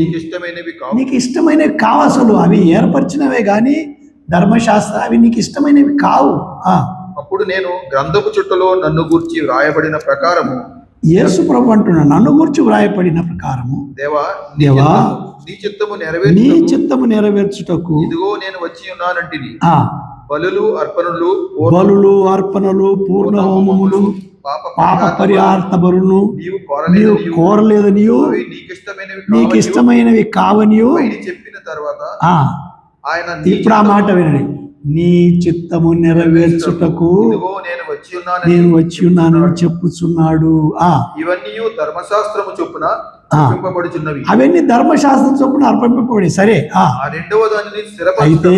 నీకు ఇష్టమైనవి కావు. అసలు అవి ఏర్పరిచినవే కానీ ధర్మశాస్త్ర అవి నీకు ఇష్టమైనవి కావు. అప్పుడు నేను గ్రంథపు చుట్టలో నన్ను గూర్చి వ్రాయబడిన ప్రకారము, యేసు ప్రభు అంటున్నా, నన్ను గూర్చి వ్రాయబడిన ప్రకారము దేవా నీ చిత్తము నెరవేర్చుటకు ఇదిగో నేను వచ్చి ఉన్నానంటిని. బలులు అర్పణలు పూర్ణ హోమములు పాప పరిహార్థ బలులు నీవు కోరలేదు, నీకు ఇష్టమైనవి కావనియు చెప్పిన తర్వాత ఆయన ఇప్పుడు ఆ మాట వినండి. నీ చిత్తము నెరవేర్చుటకు నేను వచ్చి ఉన్నానని చెప్పుచున్నాడు. ఇవన్నీ ధర్మశాస్త్రము చొప్పున అవన్నీ ధర్మశాస్త్రం చొప్పున అర్పింపబడి సరే. అయితే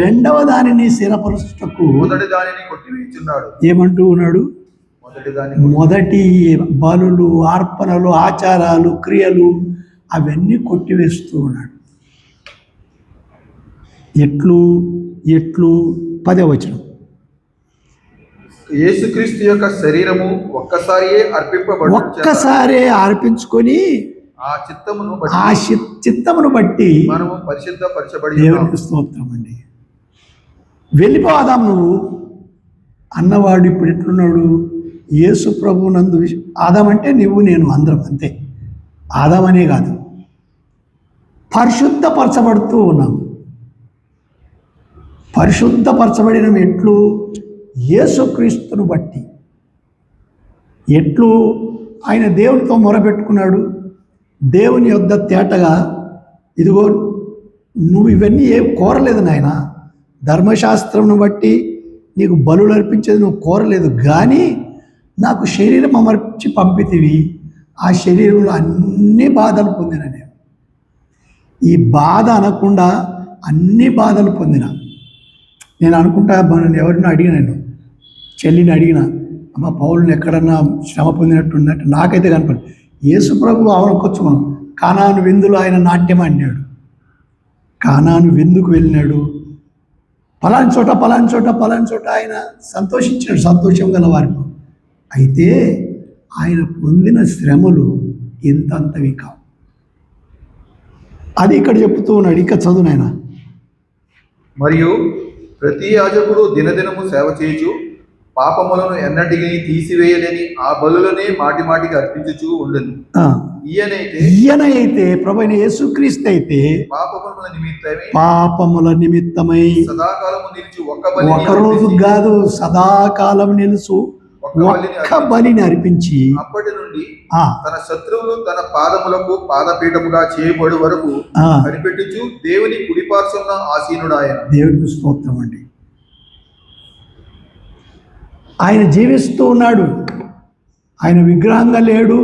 రెండవ దానిని స్థిరపరుచుటకు మొదటి దానిని కొట్టివేయుచున్నాడు. ఏమంటూ ఉన్నాడు? మొదటి బలులు, అర్పణలు, ఆచారాలు, క్రియలు అవన్నీ కొట్టివేస్తూ ఉన్నాడు. ఎట్లు 10వ వచనం. యేసుక్రీస్తు యొక్క శరీరము ఒక్కసారే అర్పించుకొని ఆ చిత్తమును బట్టి మనము పరిశుద్ధపరచబడి దేవునికి స్తోత్రం అండి. వెళ్ళిపోదాం నువ్వు అన్నవాడు ఇప్పుడు ఎట్లున్నాడు? యేసు ప్రభు నందు ఆదాం అంటే నువ్వు నేను అందరం అంతే. ఆదాం అనే కాదు, పరిశుద్ధపరచబడుతూ ఉన్నాము. పరిశుద్ధపరచబడిన ఎట్లు? యేసుక్రీస్తును బట్టి. ఎట్లు? ఆయన దేవునితో మొరపెట్టుకున్నాడు. దేవుని యొద్ద తేటగా, ఇదిగో నువ్వు ఇవన్నీ ఏం కోరలేదు నాయన, ధర్మశాస్త్రంను బట్టి నీకు బలులు అర్పించేది నువ్వు కోరలేదు, కానీ నాకు శరీరం అమర్చి పంపితివి. ఆ శరీరంలో అన్ని బాధలు పొందిన నేను. ఈ బాధ అనకుండా అన్ని బాధలు పొందిన నేను అనుకుంటా. మనల్ని ఎవరినో అడిగినాను, చెల్లిని అడిగిన, అమ్మ పౌలుని ఎక్కడన్నా శ్రమ పొందినట్టుందంటే నాకైతే కనపడి. యేసు ప్రభు అవనకొచ్చుకున్నాం. కానాను విందులో ఆయన నాట్యం అన్నాడు. కానాను విందుకు వెళ్ళినాడు. పలాని చోట ఆయన సంతోషించాడు, సంతోషం గల వారికి. అయితే ఆయన పొందిన శ్రమలు ఇంతంతవి కావు. అది ఇక్కడ చెప్తూ ఉన్నాడు. ఇక చదువు నాయన. మరియు ప్రతి యాజకుడు దినదినము సేవ చేయుచు పాపములను ఎన్నటికీ తీసివేయలేని ఆ బలులనే మాటి మాటికి అర్పించుచూ ఉండను. ఈయనైతే ప్రభువైన యేసుక్రీస్తు అయితే పాపముల నిమిత్తమై సదాకాలము నిలిచి ఒక రోజు కాదు, సదాకాలం నిలుసు ఒక్క బలిని అర్పించి అప్పటి నుండి తన శత్రువులు తన పాదములకు పాదపీఠముగా చేయబడి వరకు కనిపెట్టుచు దేవుని కుడిపార్శ్వన ఆసీనుడాయన. దేవునికి స్తోత్రం అండి. ఆయన జీవిస్తూ ఉన్నాడు. ఆయన విగ్రహంగా లేడు,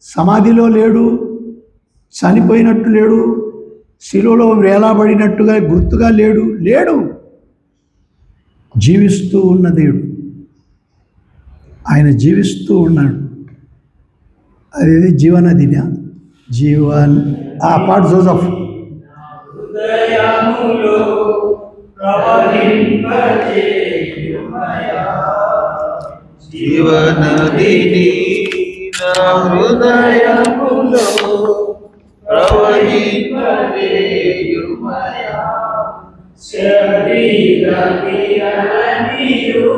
సమాధిలో లేడు, చనిపోయినట్టు లేడు, శిలువలో వేలాబడినట్టుగా గుర్తుగా లేడు. జీవిస్తూ ఉన్న దేవుడు, ఆయన జీవిస్తూ ఉన్నాడు. అదేది జీవనదినా జీవన్ ఆ పాట జోసఫ్ హృదయములో ప్రవహింపజేయుమయా జీవనదిని నా హృదయములో ప్రవహింపజేయుమయా శరీర క్రియలనియు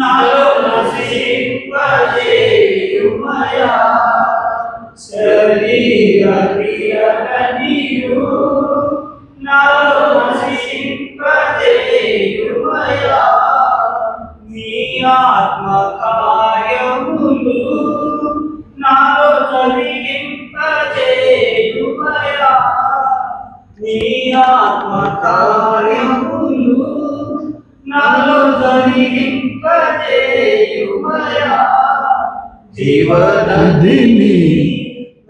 నాలో నశింపజేయుమయా శరీర క్రియలనియు నాలో నశింపజేయుమయా నీ ఆత్మ కార్యములు నాలో జరిగింపజేయుమయా నీ ఆత్మ కార్యములు నాలో జరిగింపజేయుమయా జీవనదిని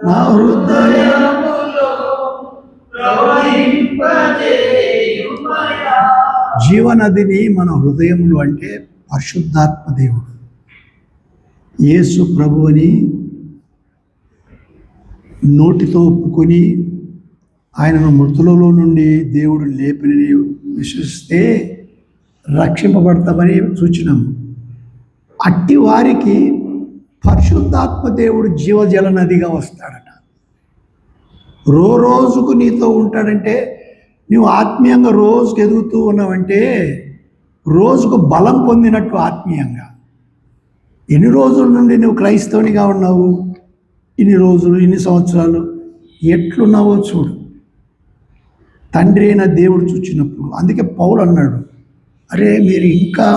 నా హృదయములో ప్రవహింపజేయుమయా జీవనదిని మన హృదయములు అంటే పరిశుద్ధాత్మ దేవుడు యేసు ప్రభువుని నోటితో ఒప్పుకొని ఆయనను మృతులలో నుండి దేవుడు లేపినని విశ్వసిస్తే రక్షింపబడతామని సూచనం. అట్టి వారికి పరిశుద్ధాత్మ దేవుడు జీవజల నదిగా వస్తాడట. రోజుకు నీతో ఉంటాడంటే నువ్వు ఆత్మీయంగా రోజుకు ఎదుగుతూ ఉన్నావంటే రోజుకు బలం పొందినట్టు ఆత్మీయంగా. ఎన్ని రోజుల నుండి నువ్వు క్రైస్తవునిగా ఉన్నావు, ఇన్ని రోజులు ఇన్ని సంవత్సరాలు ఎట్లున్నావో చూడు. తండ్రి అయిన దేవుడు చూచినప్పుడు అందుకే పౌలు అన్నాడు, అరే మీరు ఇంకా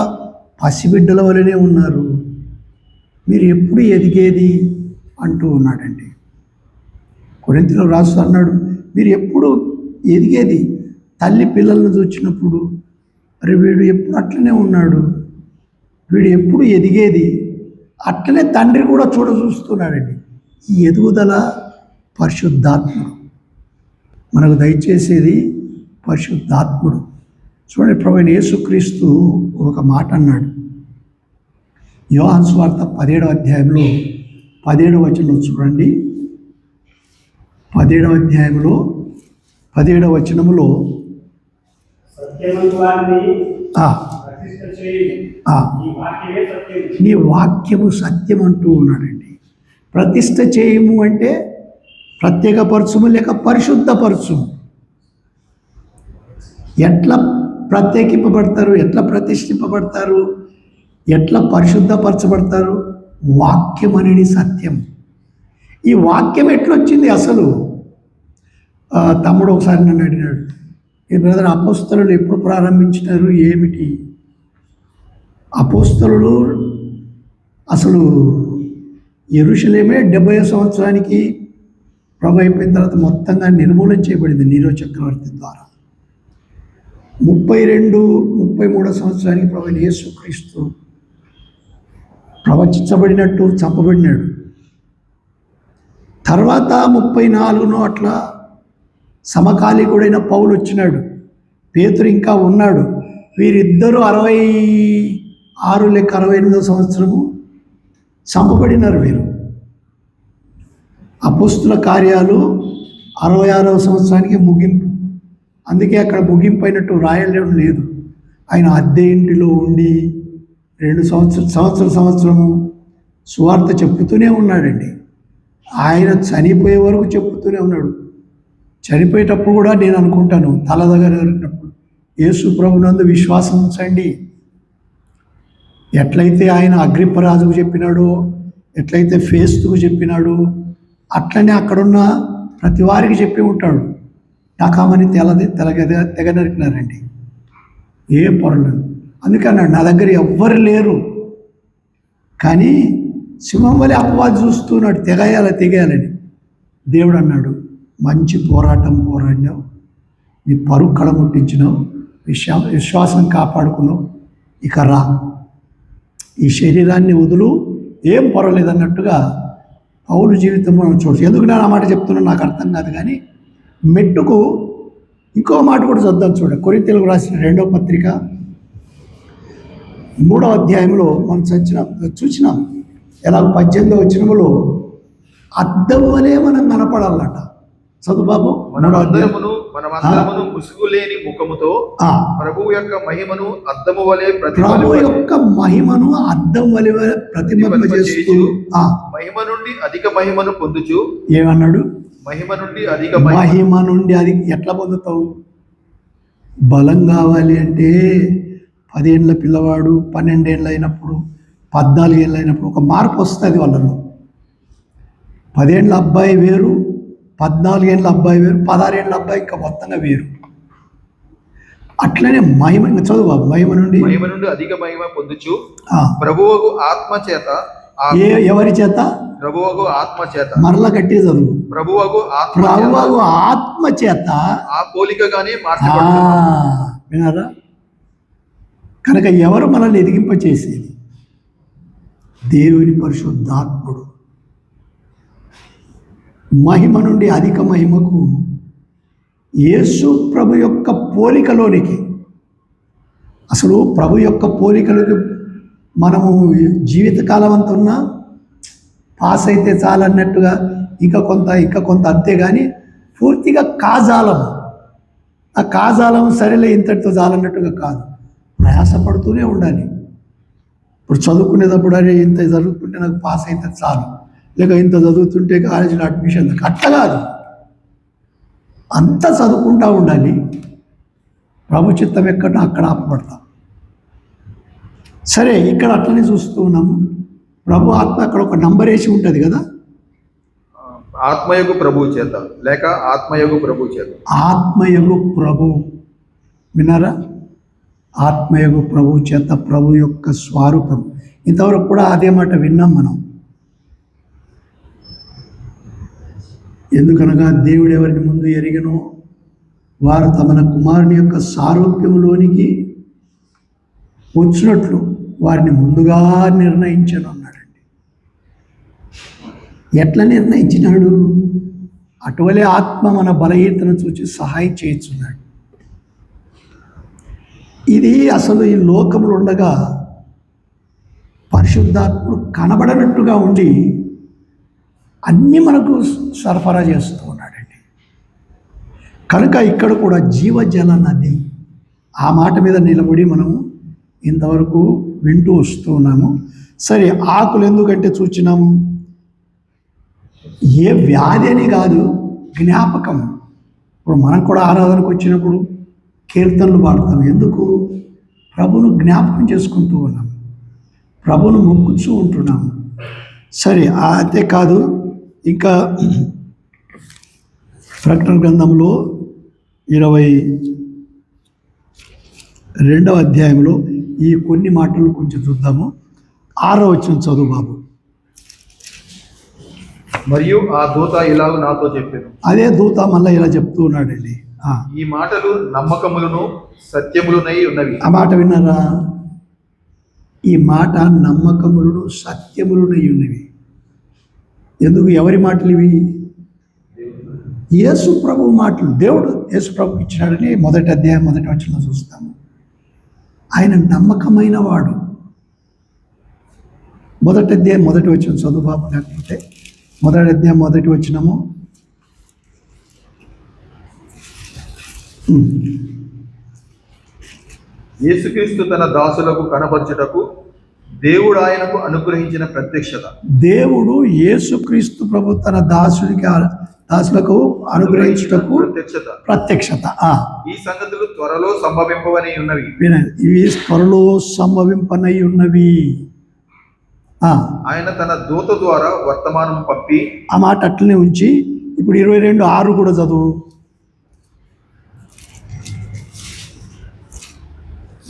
పసిబిడ్డల వలనే ఉన్నారు, మీరు ఎప్పుడు ఎదిగేది అంటూ ఉన్నాడండి. కొరింథీయులో రాస్తూ అన్నాడు, మీరు ఎప్పుడు ఎదిగేది. తల్లి పిల్లలను చూచినప్పుడు అరే వీడు ఎప్పుడు అట్లనే ఉన్నాడు, వీడు ఎప్పుడు ఎదిగేది. అట్లనే తండ్రి కూడా చూస్తున్నాడండి. ఈ ఎదుగుదల పరిశుద్ధాత్ముడు మనకు దయచేసేది పరిశుద్ధాత్ముడు. చూడండి, ప్రభువైన యేసుక్రీస్తు ఒక మాట అన్నాడు. యోహాను సువార్త 17వ అధ్యాయంలో 17వ వచనంలో చూడండి. 17వ అధ్యాయంలో 17వ వచనములో సత్యవంతుని ఆ ప్రతిష్ఠ చేయి ఆ ఈ వాక్యమే సత్యం నీ వాక్యము సత్యం అంటూ ఉన్నాడండి. ప్రతిష్ఠ చేయము అంటే ప్రత్యేకపరచుము లేక పరిశుద్ధపరచుము. ఎట్లా ప్రత్యేకింపబడతారు, ఎట్లా ప్రతిష్ఠింపబడతారు, ఎట్లా పరిశుద్ధపరచబడతారు? వాక్యం అనేది సత్యం. ఈ వాక్యం ఎట్లొచ్చింది అసలు? తమ్ముడు ఒకసారి నన్ను అడిగినాడు, ఈ బ్రదర్ అపోస్తలులు ఎప్పుడు ప్రారంభించినారు ఏమిటి? అపోస్తలులు అసలు యెరూషలేమే 70వ సంవత్సరానికి ప్రభు అయిపోయిన తర్వాత మొత్తంగా నిర్మూలన చేయబడింది నీరో చక్రవర్తి ద్వారా. 33వ సంవత్సరానికి ప్రభు యేసుక్రీస్తు ప్రవచించబడినట్టు చంపబడినాడు. తర్వాత 34నో అట్లా సమకాలీకుడైన పౌలు వచ్చినాడు, పేతురు ఇంకా ఉన్నాడు. వీరిద్దరూ 66 లేక 68వ సంవత్సరము చంపబడినారు. వీరు అపోస్తుల కార్యాలు 66వ సంవత్సరానికి ముగింపు. అందుకే అక్కడ ముగింపు అయినట్టు రాయడం లేదు. ఆయన అద్దె ఇంటిలో ఉండి 2 సంవత్సరము సువార్త చెప్పుతూనే ఉన్నాడండి. ఆయన చనిపోయే వరకు చెప్పుతూనే ఉన్నాడు. చనిపోయేటప్పుడు కూడా నేను అనుకుంటాను, తల దగ్గర ఉన్నప్పుడు యేసు ప్రభునందు విశ్వాసం ఉంచండి. ఎట్లయితే ఆయన అగ్రిప్పరాజుకు చెప్పినాడో, ఎట్లయితే ఫేస్తుకు చెప్పినాడో, అట్లనే అక్కడున్న ప్రతి వారికి చెప్పి ఉంటాడు. నాకామని తెగ నరికినారండి, ఏం పొరలేదు. అందుకన్నాడు, నా దగ్గర ఎవ్వరు లేరు, కానీ సింహం వలె అపవాది చూస్తున్నాడు, తెగేయాలని. దేవుడు అన్నాడు, మంచి పోరాటం పోరాడినావు, నీ పరుగు కళముట్టించినావు, విశ్వాసం కాపాడుకున్నావు, ఇక రా, ఈ శరీరాన్ని వదులు, ఏం పొరలేదు అన్నట్టుగా పౌలు జీవితంలో మనం చూడచ్చు. ఎందుకు నేను ఆ మాట చెప్తున్నా నాకు అర్థం కాదు, కానీ మెట్టుకు ఇంకో మాట కూడా చదువుదాం. చూడండి, కొరింథీయులకు రాసిన 2వ పత్రిక 3వ అధ్యాయంలో మనం చూసినాం ఎలా 18వ వచనములో అద్దం వలె మనం కనపడాలట. చదువు బాబు. 3వ అధ్యాయం. మనమందరమును ముసుగు లేని ముఖముతో ఆ, ప్రభువు యొక్క మహిమను అద్దము వలె ప్రభు యొక్క మహిమను అద్దం వలె ప్రతిబింబ చేస్తూ మహిమ నుండి అధిక మహిమను పొందుచు. ఏమన్నాడు? మహిమ నుండి అధిక మహిమ నుండి అది ఎట్లా పొందుతావు? బలం కావాలి అంటే 10 ఏళ్ళ పిల్లవాడు 12 ఏళ్ళు అయినప్పుడు 14 ఏళ్ళు అయినప్పుడు ఒక మార్పు వస్తుంది వాళ్ళలో. 10 ఏళ్ళ అబ్బాయి వేరు, 14 ఏళ్ళ అబ్బాయి వేరు, 16 ఏళ్ళ అబ్బాయి ఇంకా మొత్తంగా వేరు. అట్లనే మహిమ, ఇంకా చదువు బాబు. మహిమ నుండి అధిక మహిమ పొందుచు ప్రభువుకు ఆత్మ చేత. ఎవరి చేత? ప్రభువుకు ఆత్మ చేత. మరలా గట్టి చదువు. ప్రభువుకు ఆత్మ చేత ఆ పోలికగానే మార్చబడుతున్నాము. వినారా? కనుక ఎవరు మనల్ని ఎదిగింప చేసేది? దేవుని పరిశుద్ధాత్ముడు. మహిమ నుండి అధిక మహిమకు యేసు ప్రభు యొక్క పోలికలోనికి. అసలు ప్రభు యొక్క పోలికలకు మనము జీవితకాలం అంతా ఉన్నా పాస్ అయితే చాలన్నట్టుగా ఇంకా కొంత అంతేగాని పూర్తిగా కాజాలం. ఆ కాజాలం సరేలే ఇంతటితో చాలన్నట్టుగా కాదు, ప్రయాసపడుతూనే ఉండాలి. ఇప్పుడు చదువుకునేటప్పుడు అరే ఇంత చదువుకుంటే నాకు పాస్ అయితే చాలు, లేక ఇంత చదువుతుంటే కాలేజీలో అడ్మిషన్, అట్లా కాదు, అంతా చదువుకుంటూ ఉండాలి. ప్రభు చిత్తం ఎక్కడో అక్కడ ఆపబడతాం. సరే, ఇక్కడ అట్లనే చూస్తూ ఉన్నాము. ప్రభు ఆత్మ అక్కడ ఒక నంబర్ వేసి ఉంటుంది కదా, ఆత్మయగు ప్రభు చేత, లేక ఆత్మయగు ప్రభు చేత. ఆత్మయగు ప్రభు, విన్నారా? ఆత్మయగు ప్రభు చేత, ప్రభు యొక్క స్వరూపం. ఇంతవరకు కూడా అదే మాట విన్నాం మనం. ఎందుకనగా దేవుడు ఎవరిని ముందు ఎరిగనో వారు తమ కుమారుని యొక్క సారూప్యములోనికి వచ్చినట్లు వారిని ముందుగా నిర్ణయించను అన్నాడండి. ఎట్లా నిర్ణయించినాడు? అటువలే ఆత్మ మన బలహీనతను చూసి సహాయం చేయించున్నాడు. ఇది అసలు ఈ లోకంలో ఉండగా పరిశుద్ధాత్ముడు కనబడనట్టుగా ఉండి అన్నీ మనకు సరఫరా చేస్తూ ఉన్నాడండి. కనుక ఇక్కడ కూడా జీవజల నది, ఆ మాట మీద నిలబడి మనము ఇంతవరకు వింటూ వస్తూ ఉన్నాము. సరే, ఆకులు ఎందుకంటే చూచినాము, ఏ వ్యాధి అని కాదు, జ్ఞాపకం. ఇప్పుడు మనం కూడా ఆరాధనకు వచ్చినప్పుడు కీర్తనలు పాడతాం. ఎందుకు? ప్రభును జ్ఞాపకం చేసుకుంటూ ఉన్నాము, ప్రభును మొక్కుతూ ఉంటున్నాము. సరే, అంతేకాదు ఇంకా ప్రకటన గ్రంథంలో 22వ అధ్యాయంలో ఈ కొన్ని మాటలు కొంచెం చూద్దాము. 6వ వచనం చదువు బాబు. మరియు ఆ దూత ఇలాగ నాతో చెప్పాను. అదే దూత మళ్ళీ ఇలా చెప్తూ ఉన్నాడండి. ఈ మాటలు నమ్మకములను సత్యములునై ఉన్నవి. ఆ మాట విన్నారా? ఈ మాట నమ్మకములను సత్యములునై ఉన్నవి. ఎందుకు? ఎవరి మాటలు ఇవి? యేసు ప్రభు మాటలు. దేవుడు యేసు ప్రభుకి ఇచ్చినాడని 1వ అధ్యాయం 1వ వచనంలో చూస్తాము. ఆయన నమ్మకమైన వాడు. 1వ అధ్యాయం 1వ వచనం చదువు బాబు. లేకపోతే 1వ అధ్యాయం 1వ వచనము. యేసుక్రీస్తు తన దాసులకు కనపరచుటకు దేవుడు ఆయనకు అనుగ్రహించిన ప్రత్యక్షత. దేవుడు యేసుక్రీస్తు ప్రభు తన దాసులకు అనుగ్రహించుటకు ప్రత్యక్షత. ఈ సంగతులు త్వరలో సంభవింపవని ఉన్నవి. ఇవి త్వరలో సంభవింపనై ఉన్నవి. ఆయన తన దూత ద్వారా వర్తమానం పంపి. ఆ మాట అట్లనే ఉంచి ఇప్పుడు 22:6 కూడా చదువు.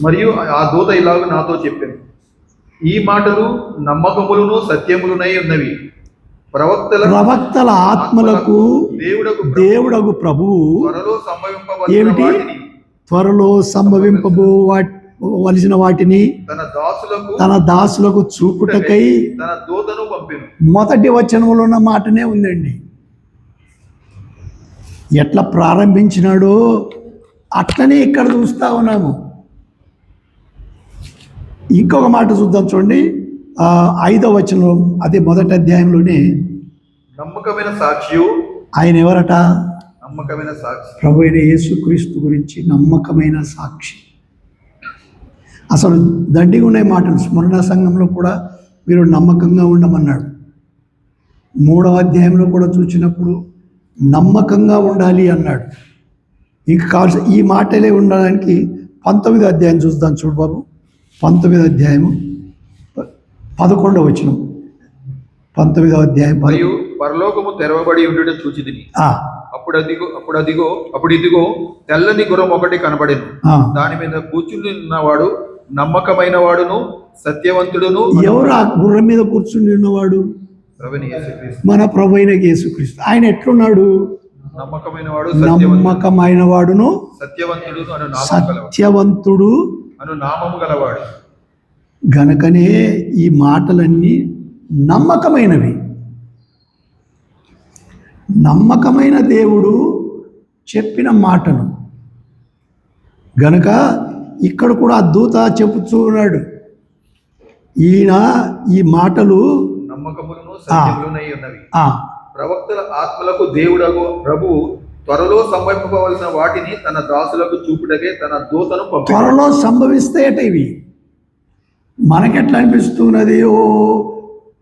మరియు ఆ దూత ఇలాగ నాతో చెప్పాను, ఈ మాటలు నమ్మకములను సత్యములునై ఉన్నవి. ప్రవక్తల ఆత్మలకు దేవుడగు ప్రభువు ఏమిటి? త్వరలో సంభవింపబోవలసిన వాటిని తన దాసులకు చూపుటకై తన దూతను పంపెను. మొదటి వచనంలో ఉన్న మాటనే ఉందండి. ఎట్లా ప్రారంభించినాడో అట్లనే ఇక్కడ చూస్తా ఉన్నాము. ఇంకొక మాట చూద్దాం చూడండి, 5వ వచనం, అదే మొదటి అధ్యాయంలోనే. నమ్మకమైన సాక్షియు, ఆయన ఎవరట? నమ్మకమైన సాక్షి. ప్రభు అయిన యేసుక్రీస్తు గురించి నమ్మకమైన సాక్షి. అసలు దండిగా ఉన్నాయి మాటలు. స్మరణ సంఘంలో కూడా మీరు నమ్మకంగా ఉండమన్నాడు. 3వ అధ్యాయంలో కూడా చూసినప్పుడు నమ్మకంగా ఉండాలి అన్నాడు. ఇంకా కావాల్సిన ఈ మాటలే ఉండడానికి 19వ అధ్యాయం చూద్దాం చూడు బాబు. 19వ అధ్యాయము 11వ వచనం. 19వ అధ్యాయం మరియు పరలోకము తెరవబడి ఉండుట చూచితిని. అప్పుడు ఇదిగో తెల్లని గుర్రం ఒకటి కనబడెను. దాని మీద కూర్చుని ఉన్నవాడు నమ్మకమైన వాడును సత్యవంతుడును. ఎవరు ఆ గుర్రం మీద కూర్చుని ఉన్నవాడు? మన ప్రభు అయిన యేసుక్రీస్తు. ఆయన ఎట్లున్నాడు? నమ్మకమైన వాడు, నమ్మకమైన వాడును సత్యవంతుడు అను నామము గలవాడు. గనకనే ఈ మాటలన్నీ నమ్మకమైనవి. నమ్మకమైన దేవుడు చెప్పిన మాటలు గనక ఇక్కడ కూడా ఆ దూత చెప్పుతూ ఉన్నాడు, ఈయన ఈ మాటలు నమ్మకములను సత్యములునై ఉన్నవి. ప్రవక్తల ఆత్మలకు దేవుడగు ప్రభువు త్వరలో సంభవింపవలసిన వాటిని తన దాసులకు చూపుటకే తన దూతను పంపాడు. త్వరలో సంభవిస్తాయట ఇవి. మనకెట్లా అనిపిస్తున్నది?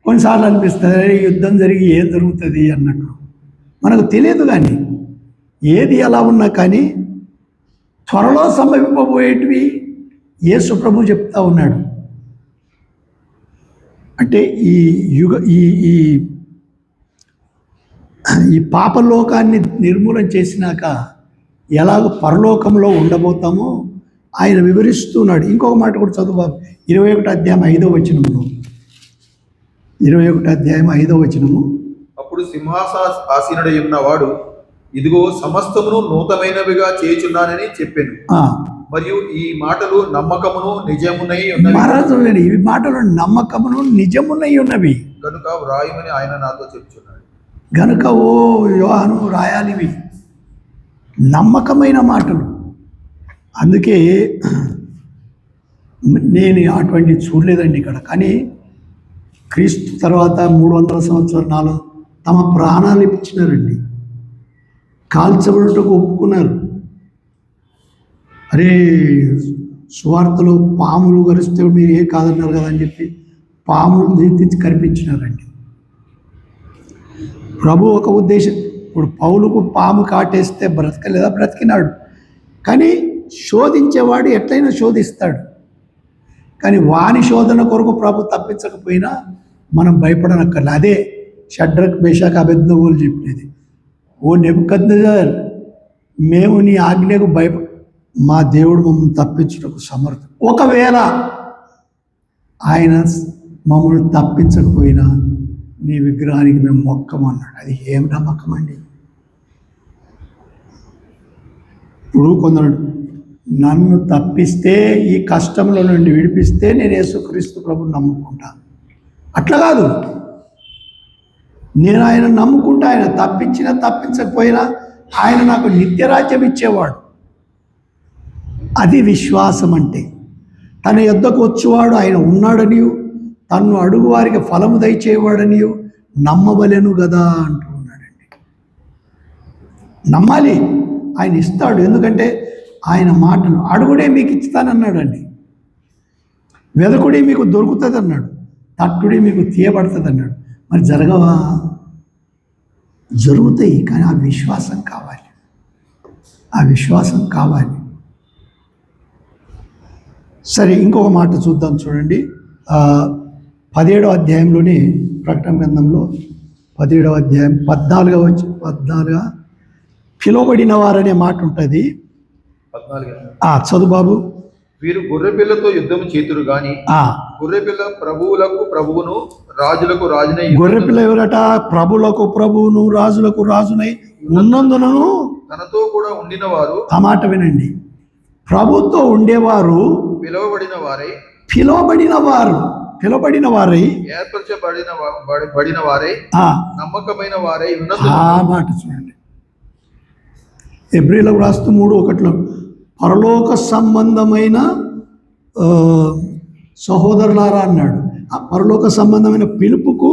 కొన్నిసార్లు అనిపిస్తుంది యుద్ధం జరిగి ఏం జరుగుతుంది అన్నట్టు. మనకు తెలియదు, కానీ ఏది ఎలా ఉన్నా కానీ త్వరలో సంభవింపబోయేటివి యేసు ప్రభు చెప్తా ఉన్నాడు. అంటే ఈ పాపలోకాన్ని నిర్మూలన చేసినాక ఎలాగ పరలోకంలో ఉండబోతామో ఆయన వివరిస్తున్నాడు. ఇంకొక మాట కూడా చదువు బాబు. 21వ అధ్యాయం 5వ వచనంలో. 21వ అధ్యాయం 5వ వచనము. అప్పుడు సింహాసనాసీనుడై ఉన్నవాడు ఇదిగో సమస్తమును నూతనమైనవిగా చేయుచున్నానని చెప్పాను. మరియు ఈ మాటలు నమ్మకమును నిజమునై ఉన్నవి. ఈ మాటలు నమ్మకమును నిజమునై ఉన్నవి కనుక వ్రాయమని ఆయన నాతో చెప్తున్నాడు. గనుక యోహాను రాయాలివి నమ్మకమైన మాటలు. అందుకే నేను అటువంటి చూడలేదండి ఇక్కడ. కానీ క్రీస్తు తర్వాత 300 సంవత్సరాలు తమ ప్రాణాలు ఇచ్చినారండి. కాల్చబడుటకు ఒప్పుకున్నారు. అరే సువార్తలో పాములు గరిస్తే మీరు ఏ కాదన్నారు కదా అని చెప్పి పాములు తీర్చి కనిపించినారండి. ప్రభు ఒక ఉద్దేశం. ఇప్పుడు పౌలుకు పాము కాటేస్తే బ్రతకలేదా? బ్రతికినాడు. కానీ శోధించేవాడు ఎట్లయినా శోధిస్తాడు. కానీ వాని శోధన కొరకు ప్రభు తప్పించకపోయినా మనం భయపడనక్కర్లే. అదే షడ్రక్ మేషాక్ అబేద్నెగోలు చెప్పినది. ఓ నెబుకద్నెజర్, మేము నీ ఆజ్ఞకు మా దేవుడు మమ్మల్ని తప్పించుటకు సమర్థుడు. ఒకవేళ ఆయన మమ్మల్ని తప్పించకపోయినా నీ విగ్రహానికి మేము మొక్కమన్నాడు. అది ఏం నమ్మకం అండి? ఇప్పుడు కొందరు నన్ను తప్పిస్తే, ఈ కష్టంలో నుండి విడిపిస్తే నేను యేసుక్రీస్తు ప్రభుని నమ్ముకుంటాను. అట్లా కాదు. నేను ఆయన నమ్ముకుంటా. ఆయన తప్పించినా తప్పించకపోయినా ఆయన నాకు నిత్యరాజ్యం ఇచ్చేవాడు. అది విశ్వాసం అంటే. తన యొద్దకు వచ్చేవాడు ఆయన ఉన్నాడనియు, తన్ను అడుగు వారికి ఫలము దయచేవాడనియు నమ్మవలెను కదా అంటూ ఉన్నాడండి. నమ్మాలి. ఆయన ఇస్తాడు. ఎందుకంటే ఆయన మాటలు అడుగుడే మీకు ఇస్తానన్నాడండి. వెదకుడే మీకు దొరుకుతుంది అన్నాడు. తట్టుడే మీకు తీయబడుతుంది అన్నాడు. మరి జరగవా? జరుగుతాయి. కానీ ఆ విశ్వాసం కావాలి. ఆ విశ్వాసం కావాలి. సరే, ఇంకొక మాట చూద్దాం చూడండి. 17వ అధ్యాయంలోనే ప్రకటన గ్రంథంలో 17వ అధ్యాయం 14 పిలువబడిన వారనే మాట ఉంటుంది. 14 చదువు బాబు. వీరు గొర్రెపిల్లతో యుద్ధం చేతురు గాని గొర్రెపిల్ల ప్రభువులకు ప్రభువును రాజులకు రాజునై. గొర్రెపిల్ల ఎవరట? ప్రభులకు ప్రభువును రాజులకు రాజునై ఉన్నందునను తనతో కూడా ఉండిన వారు. ఆ మాట వినండి. ప్రభుతో ఉండేవారు పిలువబడిన వారై ఏర్పరచబడిన వారై నమ్మకమైన వారై ఆ మాట చూడండి. హెబ్రీలకు రాస్తూ 3:1 పరలోక సంబంధమైన సహోదరులారా అన్నాడు. ఆ పరలోక సంబంధమైన పిలుపుకు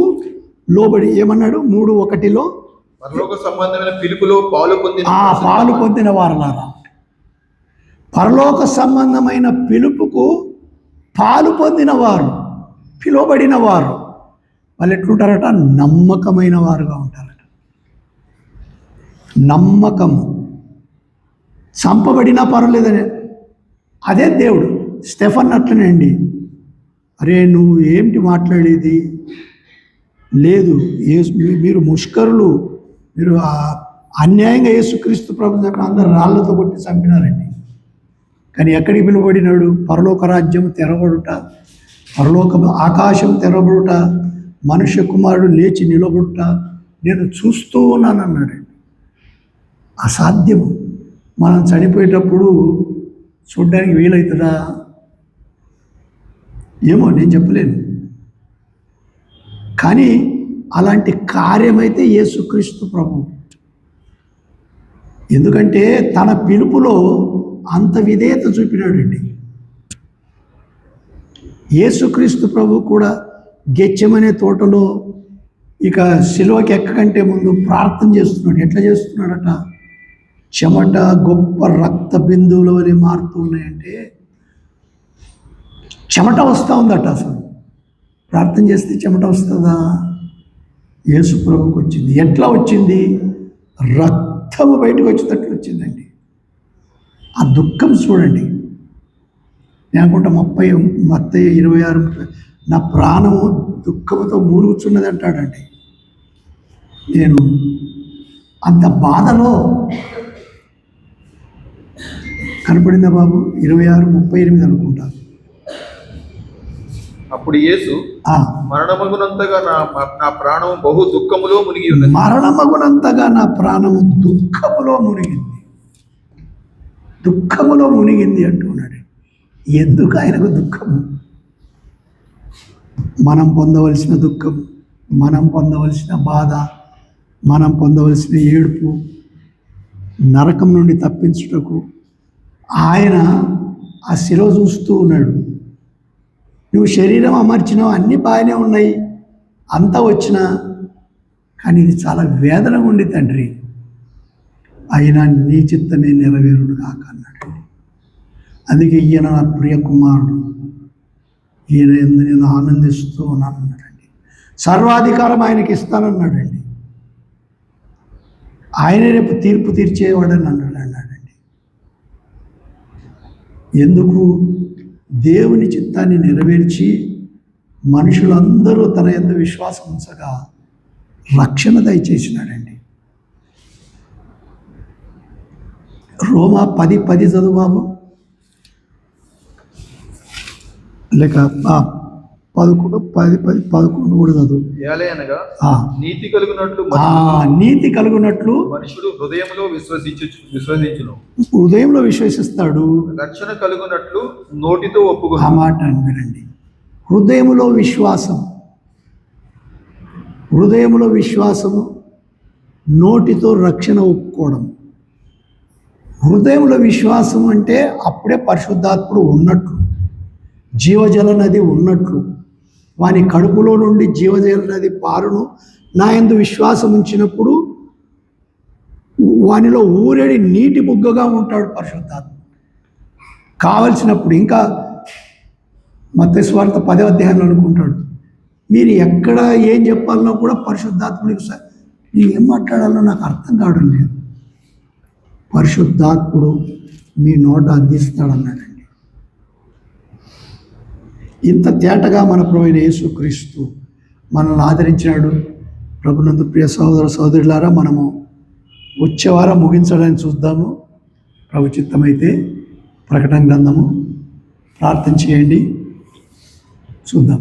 లోబడి ఏమన్నాడు? 3:1 పరలోక సంబంధమైన పిలుపులో పాలు పొందిన పాలు పొందిన వారలారా. పరలోక సంబంధమైన పిలుపుకు పాలు పొందిన వారు, పిలువబడిన వారు వాళ్ళు ఎట్లుంటారట? నమ్మకమైన వారుగా ఉంటారట. నమ్మకము. చంపబడినా పర్వాలేదని అదే దేవుడు. స్టెఫన్ అట్లనే అండి, అరే నువ్వు ఏంటి మాట్లాడేది లేదు, మీరు ముష్కరులు, మీరు అన్యాయంగా యేసుక్రీస్తు ప్రభు దగ్గర అందరు రాళ్లతో కొట్టి చంపినారండి. కానీ ఎక్కడికి పిలువబడినాడు? పరలోక రాజ్యం తెరబడుట, పరలోకము ఆకాశం తెరబడుట, మనుష్య కుమారుడు లేచి నిలబడుట నేను చూస్తూ ఉన్నానన్నాడు. అసాధ్యము. మనం చనిపోయేటప్పుడు చూడ్డానికి వీలవుతుందా? ఏమో నేను చెప్పలేను. కానీ అలాంటి కార్యమైతే యేసుక్రీస్తు ప్రభు. ఎందుకంటే తన పిలుపులో అంత విధేయత చూపినాడండి. యేసుక్రీస్తు ప్రభు కూడా గెచ్చమనే తోటలో ఇక శిలువకి ఎక్కకంటే ముందు ప్రార్థన చేస్తున్నాడు. ఎట్లా చేస్తున్నాడట? చెమట గొప్ప రక్త బిందువుల వలె మారుతూ ఉన్నాయంటే చెమట వస్తూ ఉందట. అసలు ప్రార్థన చేస్తే చెమట వస్తుందా? యేసు ప్రభుకి వచ్చింది. ఎట్లా వచ్చింది? రక్తము బయటకు వచ్చేటట్లు వచ్చిందండి. ఆ దుఃఖం చూడండి. నేను అనుకుంటా 26 నా ప్రాణము దుఃఖముతో మూలుగుచున్నది అంటాడండి. నేను అంత బాధలో కనపడిందా బాబు? 26:38 అనుకుంటా. అప్పుడు యేసు మరణమగునంతగా నా ప్రాణము బహు దుఃఖములో మునిగి ఉన్నది. మరణమగునంతగా నా ప్రాణము దుఃఖములో మునిగింది, దుఃఖములో మునిగింది అంటున్నాడు. ఎందుకు ఆయనకు దుఃఖము? మనం పొందవలసిన దుఃఖం, మనం పొందవలసిన బాధ, మనం పొందవలసిన ఏడుపు, నరకం నుండి తప్పించుటకు ఆయన ఆ శిలువ చూస్తూ ఉన్నాడు. నువ్వు శరీరం అమర్చినావు, అన్నీ బాగానే ఉన్నాయి, అంతా వచ్చినా, కానీ ఇది చాలా వేదనగా ఉంది తండ్రి, అయినా నీ చిత్తమే నెరవేరుడు కాక అన్నాడు. అందుకే ఈయన నా ప్రియ కుమారుడు, ఈయన ఎందు నేను ఆనందిస్తూ ఉన్నాను అన్నాడండి. సర్వాధికారం ఆయనకి ఇస్తానన్నాడండి. ఆయనే రేపు తీర్పు తీర్చేవాడని అన్నాడండి. ఎందుకు? దేవుని చిత్తాన్ని నెరవేర్చి మనుషులందరూ తన యందు విశ్వాసం ఉంచగా రక్షణ దయచేసినాడండి. రోమా 10:10 చదువు బాబు, లేక 11 కూడా చదువు. ఏలయనగా నీతి కలుగునట్లు నీతి కలుగునట్లు మనుషుడు హృదయంలో విశ్వసించును. హృదయంలో విశ్వసిస్తాడు. రక్షణ కలుగునట్లు నోటితో ఒప్పుకో. ఆ మాట వినండి. హృదయములో విశ్వాసం, హృదయములో విశ్వాసము, నోటితో రక్షణ ఒప్పుకోవడం. హృదయంలో విశ్వాసం అంటే అప్పుడే పరిశుద్ధాత్ముడు ఉన్నట్లు, జీవజల నది ఉన్నట్లు, వాని కడుపులో నుండి జీవజల నది పారును. నా యందు విశ్వాసం ఉంచినప్పుడు వానిలో ఊరేడి నీటి బుగ్గగా ఉంటాడు పరిశుద్ధాత్మ. కావలసినప్పుడు ఇంకా మత్తయి సువార్త 10వ అధ్యాయంలో అనుకుంటాడు, మీరు ఎక్కడ ఏం చెప్పాలన్నా కూడా పరిశుద్ధాత్ముడికి నేను ఏం మాట్లాడాలో నాకు అర్థం కావడం లేదు, పరిశుద్ధాత్ముడు మీ నోట అందిస్తాడన్నాడండి. ఇంత తేటగా మన ప్రభువైన యేసుక్రీస్తు మనల్ని ఆదరించినాడు. ప్రభునందు ప్రియ సహోదర సహోదరులారా, మనము వచ్చే వారం ముగించడానికి చూద్దాము. ప్రభు చిత్తమైతే ప్రకటన గ్రంథము ప్రార్థన చేయండి, చూద్దాం.